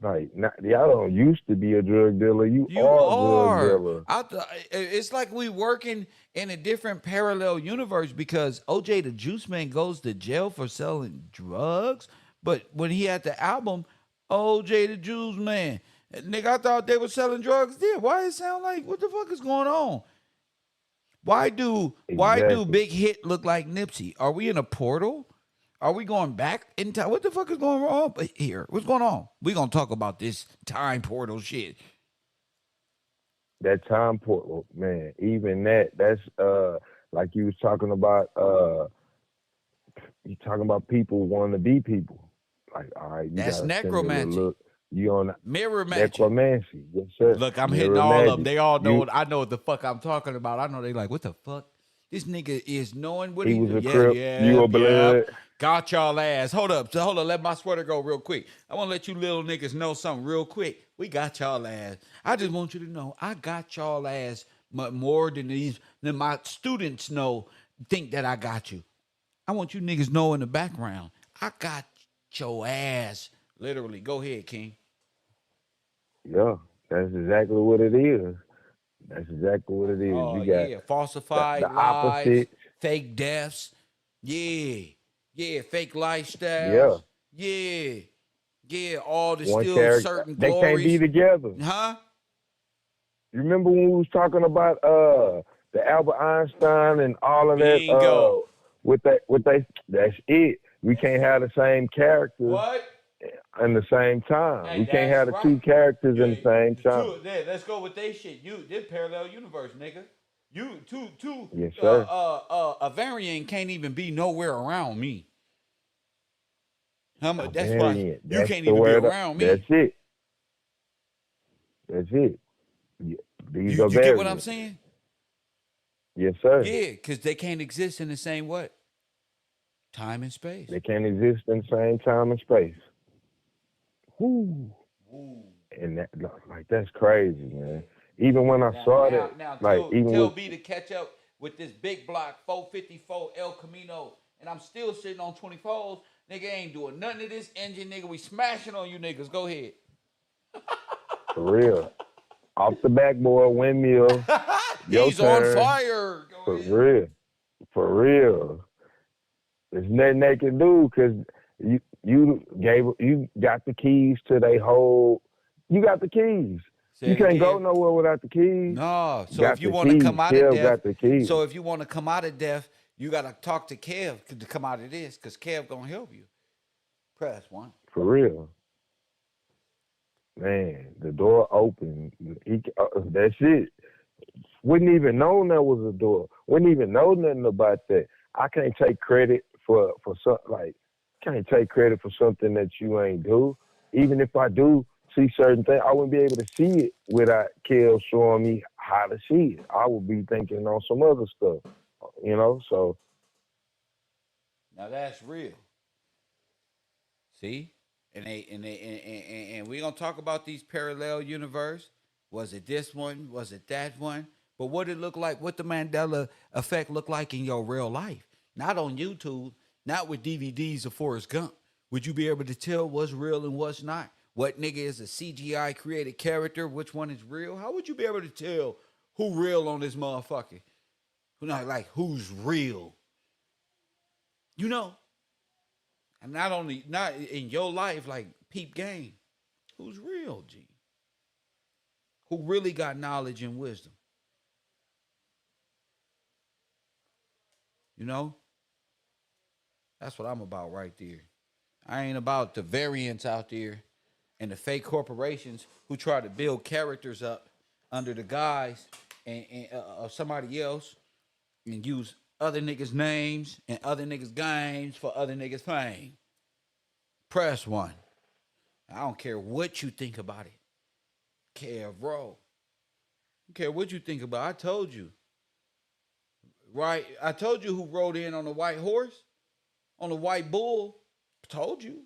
G: Like, y'all don't used to be a drug dealer. You are a drug dealer.
H: It's like we working in a different parallel universe because OJ the Juice Man goes to jail for selling drugs, but when he had the album OJ the Juice Man, nigga, I thought they were selling drugs there. Why it sound like what the fuck is going on? Why do Big Hit look like Nipsey? Are we in a portal? Are we going back in time? What the fuck is going on here? What's going on? We're going to talk about this time portal shit.
G: That time portal, man, even that's like you was talking about, you talking about people wanting to be people. Like, all right, you
H: That's
G: gotta send it a
H: necromancy.
G: look. You on
H: Mirror magic.
G: necromancy. Yes, sir.
H: Look, I'm
G: Mirror
H: hitting all of them.
G: magic.
H: They all know I know what the fuck I'm talking about. I know they like, what the fuck? This nigga is knowing what
G: He
H: he
G: was
H: do.
G: a crip. You a blood.
H: Got y'all ass. Hold up. Let my sweater go real quick. I want to let you little niggas know something real quick. We got y'all ass. I just want you to know I got y'all ass more than my students think that I got you. I want you niggas know in the background, I got your ass. Literally. Go ahead, King.
G: Yeah, that's exactly what it is. That's exactly what it is.
H: Oh,
G: You got
H: yeah. Falsified
G: the
H: lies,
G: opposite.
H: fake deaths. Yeah, fake lifestyles. Yeah, all the
G: One
H: still
G: character.
H: certain
G: They
H: glories.
G: can't be together.
H: Huh?
G: You remember when we was talking about the Albert Einstein and all of
H: Bingo.
G: that's it. We can't have the same characters
H: What?
G: in the same time.
H: Hey,
G: We can't have the
H: that's
G: two
H: right.
G: characters in the same time.
H: Yeah, let's go with they shit. This parallel universe, nigga. You two
G: Yes, sir.
H: a variant can't even be nowhere around me. That's why
G: Variant.
H: you
G: That's
H: can't
G: the
H: even be
G: word.
H: around me.
G: That's it. That's it. These are
H: You get what I'm
G: variants.
H: saying?
G: Yes, sir.
H: Yeah, because they can't exist in the same what? Time and space.
G: They can't exist in the same time and space. Whoo. And that's crazy, man. Even when I saw that,
H: tell B to catch up with this big block 454 El Camino, and I'm still sitting on 24s. Nigga ain't doing nothing to this engine, nigga. We smashing on you niggas. Go ahead.
G: For real. Off the backboard, windmill.
H: He's on fire.
G: For real. For real. There's nothing they can do because you got the keys to their whole. You got the keys.
H: Say
G: you
H: it
G: can't
H: again.
G: go nowhere without the keys.
H: No. So
G: Got
H: if you
G: the
H: want to
G: keys.
H: come out
G: Still
H: of
G: got the
H: death,
G: keys.
H: so if you want to come out of death, You got to talk to Kev to come out of this because Kev going to help you. Press 1.
G: For real. Man, the door opened. That's it. Wouldn't even known there was a door. Wouldn't even know nothing about that. I can't take credit for something like, can't take credit for something that you ain't do. Even if I do see certain things, I wouldn't be able to see it without Kel showing me how to see it. I would be thinking on some other stuff, so.
H: Now that's real. See? And we're gonna talk about these parallel universe. Was it this one? Was it that one? But what it look like, what the Mandela effect look like in your real life. Not on YouTube, not with DVDs of Forrest Gump. Would you be able to tell what's real and what's not? What nigga is a CGI created character? Which one is real? How would you be able to tell who real on this motherfucker? Like who's real? And not in your life, like peep game. Who's real, G? Who really got knowledge and wisdom? That's what I'm about right there. I ain't about the variants out there and the fake corporations who try to build characters up under the guise of somebody else and use other niggas' names and other niggas' games for other niggas' fame. Press 1. I don't care what you think about it. KevRow. I don't care what you think about it. I told you. Right? I told you who rode in on the white horse, on the white bull. I told you.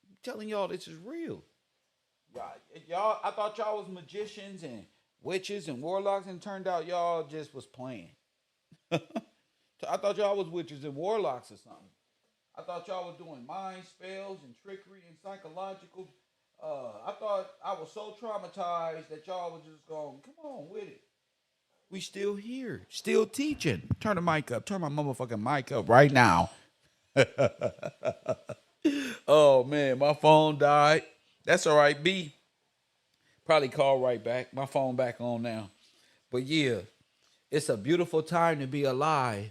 H: I'm telling y'all this is real. Y'all, I thought y'all was magicians and witches and warlocks, and it turned out y'all just was playing. I thought y'all was witches and warlocks or something. I thought y'all was doing mind spells and trickery and psychological. I thought I was so traumatized that y'all was just going, come on with it. We still here, still teaching. Turn the mic up. Turn my motherfucking mic up right now. Oh, man, my phone died. That's all right, B. Probably call right back. My phone back on now. But yeah, it's a beautiful time to be alive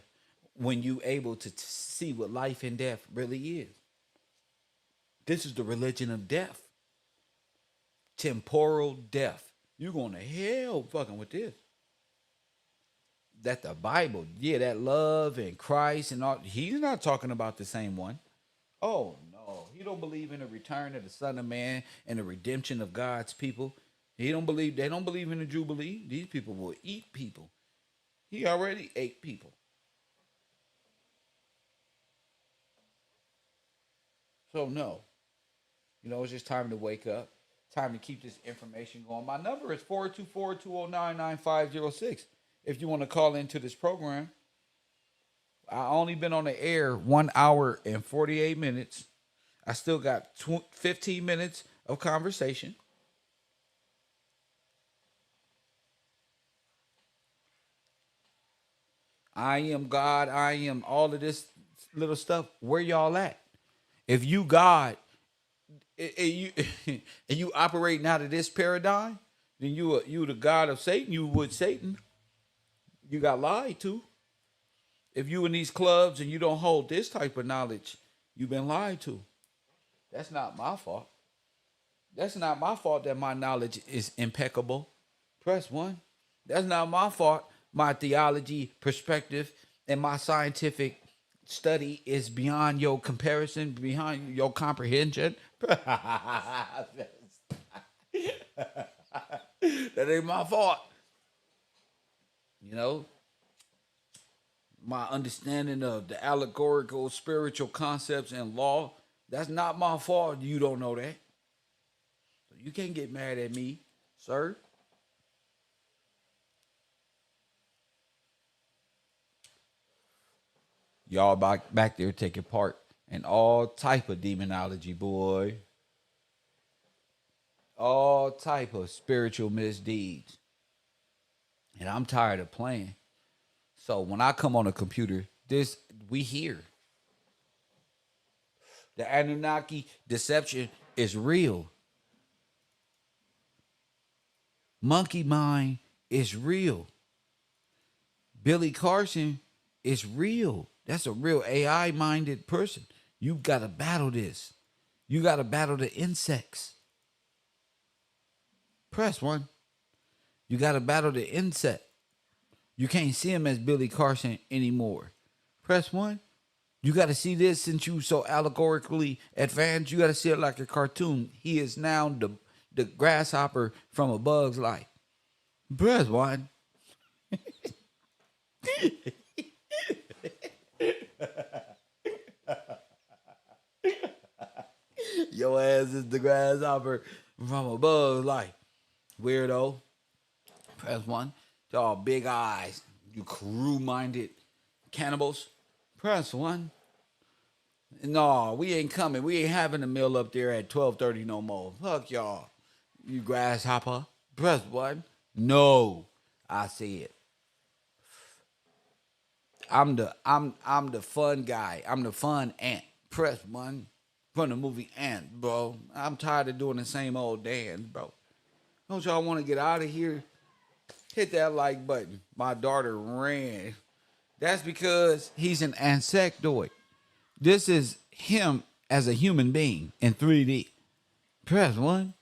H: when you able to see what life and death really is. This is the religion of death. Temporal death. You going to hell fucking with this. That the Bible, that love and Christ and all, he's not talking about the same one. Oh, no. He don't believe in the return of the Son of Man and the redemption of God's people. They don't believe in the Jubilee. These people will eat people. He already ate people. So no. It's just time to wake up. Time to keep this information going. My number is 424-209-9506. If you want to call into this program. I only been on the air 1 hour and 48 minutes. I still got 15 minutes of conversation. I am God. I am all of this little stuff. Where y'all at? If you God and you operating out of this paradigm, then you the God of Satan. You with Satan. You got lied to. If you in these clubs and you don't hold this type of knowledge, you've been lied to. That's not my fault. That's not my fault that my knowledge is impeccable. Press 1. That's not my fault. My theology perspective and my scientific study is beyond your comparison, beyond your comprehension. That ain't my fault. My understanding of the allegorical spiritual concepts and law, that's not my fault. You don't know that. You can't get mad at me, sir. Y'all back there taking part in all type of demonology, boy. All type of spiritual misdeeds. And I'm tired of playing. So when I come on a computer, we hear. The Anunnaki deception is real. Monkey mind is real.
B: Billy Carson is real. That's a real AI minded person. You got to battle this. You got to battle the insects. Press 1. You got to battle the insect. You can't see him as Billy Carson anymore. Press 1. You got to see this since you so allegorically advanced. You got to see it like a cartoon. He is now the grasshopper from A Bug's Life. Press 1. Your ass is the grasshopper from A Bug's Life. Weirdo. Press 1. Y'all big eyes. You crew-minded cannibals. Press 1. No, we ain't coming. We ain't having a meal up there at 12:30 no more. Fuck y'all. You grasshopper. Press 1. No. I see it. I'm the fun guy. I'm the fun ant. Press 1. From the movie Ant, bro. I'm tired of doing the same old dance, bro. Don't y'all want to get out of here? Hit that like button. My daughter ran. That's because he's an insectoid. This is him as a human being in 3D. Press 1.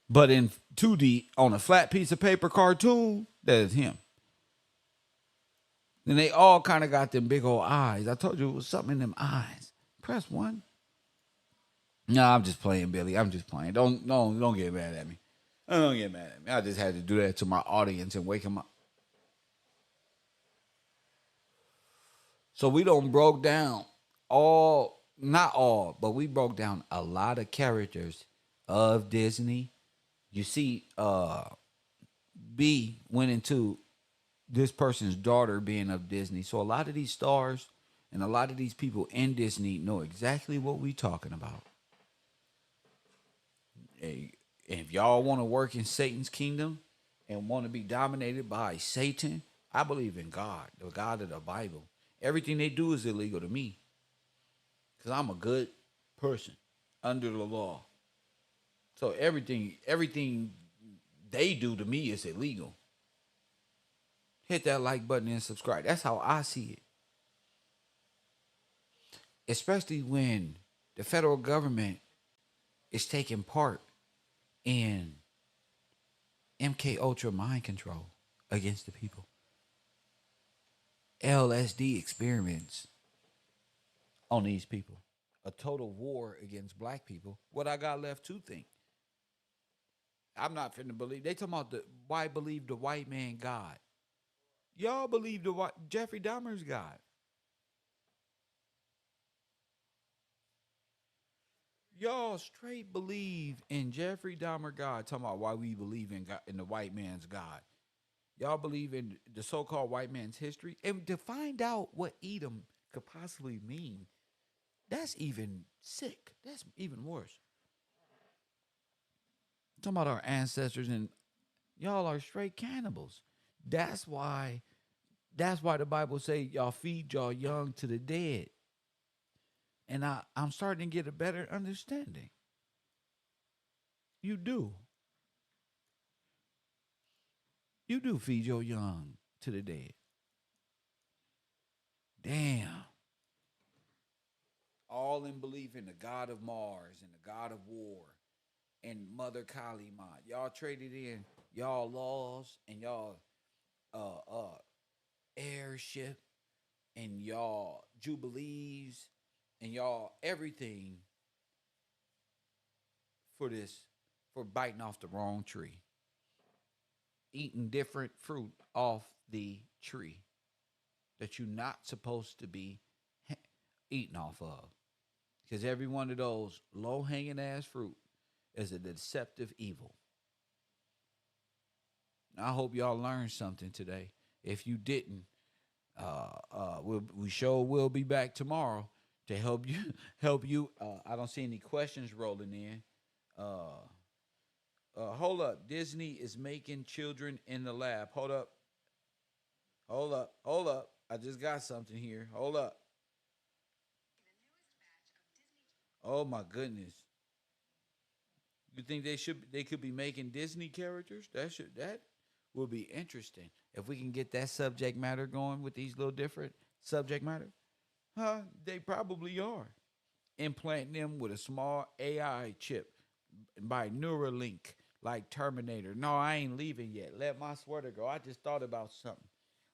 B: But in 2D, on a flat piece of paper cartoon, that is him. And they all kind of got them big old eyes. I told you it was something in them eyes. Press 1. No, I'm just playing, Billy. I'm just playing. Don't get mad at me. Don't get mad at me. I just had to do that to my audience and wake them up. So we don't broke down not all, but we broke down a lot of characters of Disney. You see, B went into this person's daughter being of Disney. So a lot of these stars and a lot of these people in Disney know exactly what we talking about. Hey, if y'all want to work in Satan's kingdom and want to be dominated by Satan, I believe in God, the God of the Bible. Everything they do is illegal to me because I'm a good person under the law. So everything they do to me is illegal. Hit that like button and subscribe. That's how I see it. Especially when the federal government is taking part in MK Ultra mind control against the people. LSD experiments on these people. A total war against black people. What I got left to think. I'm not finna believe. They talking about why believe the white man God. Y'all believe Jeffrey Dahmer's God. Y'all straight believe in Jeffrey Dahmer God. Talking about why we believe in God, in the white man's God. Y'all believe in the so-called white man's history. And to find out what Edom could possibly mean, that's even sick. That's even worse. Talking about our ancestors, and y'all are straight cannibals. That's why the Bible say y'all feed y'all young to the dead. And I'm starting to get a better understanding. You do. You do feed your young to the dead. Damn. All in belief in the God of Mars and the God of war and Mother Kali Ma. Y'all traded in y'all laws and y'all airship and y'all jubilees and y'all everything for biting off the wrong tree. Eating different fruit off the tree that you're not supposed to be eating off of. Because every one of those low-hanging ass fruit is a deceptive evil. I hope y'all learned something today. If you didn't, we sure will be back tomorrow to help you. I don't see any questions rolling in. Hold up. Disney is making children in the lab. Hold up. I just got something here. Hold up. Oh my goodness. You think they could be making Disney characters? That
H: will be interesting. If we can get that subject matter going with these little different subject matter, they probably are. Implanting them with a small AI chip by Neuralink, like Terminator. No, I ain't leaving yet. Let my sweater go. I just thought about something.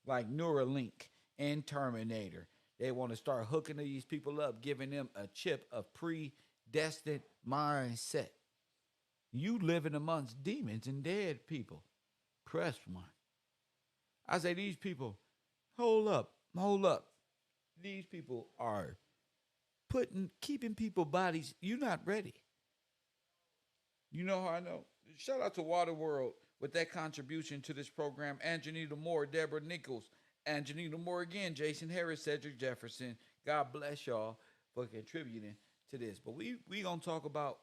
H: Like Neuralink and Terminator. They want to start hooking these people up, giving them a chip of predestined mindset. You living amongst demons and dead people. Press one. I say these people, hold up. These people are keeping people bodies. You're not ready. You know how I know? Shout out to Waterworld with that contribution to this program. Anjanita Moore, Deborah Nichols, Anjanita Moore again, Jason Harris, Cedric Jefferson. God bless y'all for contributing to this. But we gonna talk about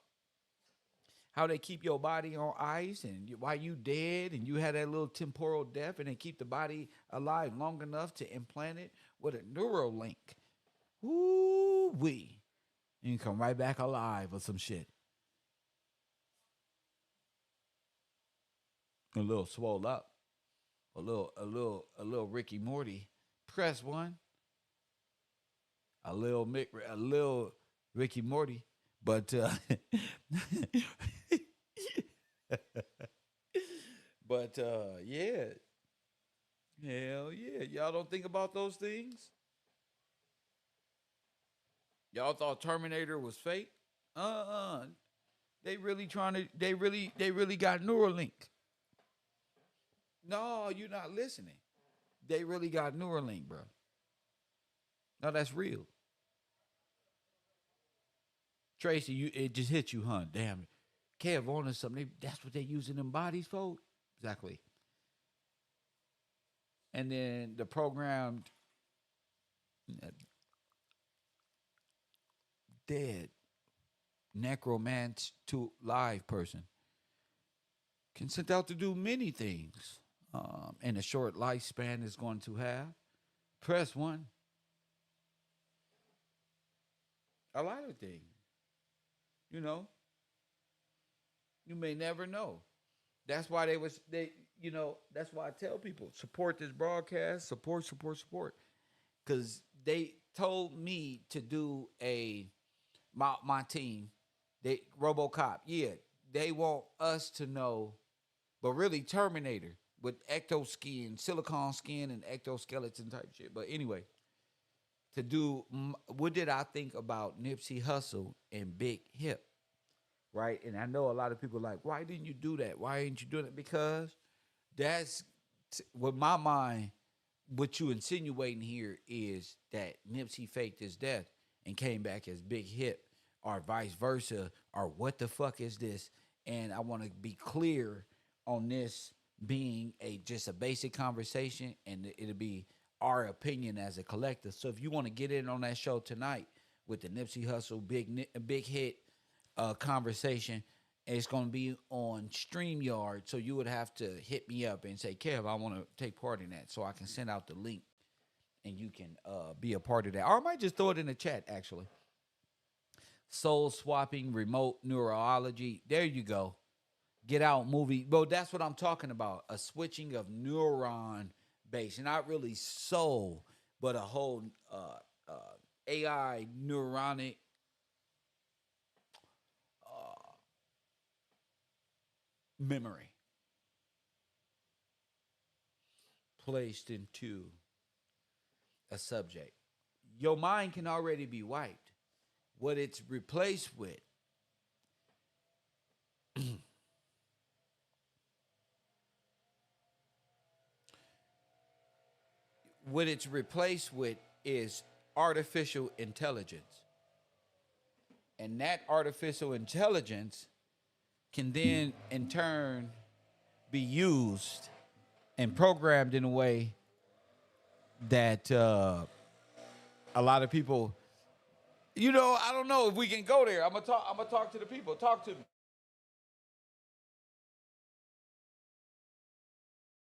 H: how they keep your body on ice and why you dead and you had that little temporal death and they keep the body alive long enough to implant it with a Neuralink. Woo-wee. You can come right back alive or some shit. A little swole up. A little Ricky Morty. Press one. A little Ricky Morty. But yeah. Hell yeah. Y'all don't think about those things? Y'all thought Terminator was fake? They really got Neuralink. No, you're not listening. They really got Neuralink, bro. No, that's real. Tracy, it just hit you, huh? Damn. Kev on something. That's what they using them bodies for? Exactly. And then the programmed dead necromant to live person can sent out to do many things in a short lifespan is going to have. Press one. A lot of things. You know, you may never know. That's why that's why I tell people, support this broadcast, support. Because they told me to do my team, RoboCop, yeah, they want us to know, but really Terminator with ectoskin, silicone skin and ectoskeleton type shit. But anyway, to do, what did I think about Nipsey Hussle and Big Hip, right? And I know a lot of people are like, why didn't you do that? Why didn't you do that? Because that's, with my mind, what you insinuating here is that Nipsey faked his death and came back as Big Hip, or vice versa, or what the fuck is this? And I want to be clear on this being just a basic conversation, and it'll be our opinion as a collective. So if you want to get in on that show tonight with the Nipsey Hussle big hit conversation, it's going to be on StreamYard. So you would have to hit me up and say, Kev, I want to take part in that, so I can send out the link and you can be a part of that. Or I might just throw it in the chat, actually. Soul swapping, remote neurology. There you go. Get Out movie. Well, that's what I'm talking about. A switching of neuron base. Not really soul, but a whole AI neuronic memory placed into a subject. Your mind can already be wiped. What it's replaced with is artificial intelligence. And that artificial intelligence can then in turn be used and programmed in a way that a lot of people, I don't know if we can go there. I'm gonna talk to the people. Talk to me.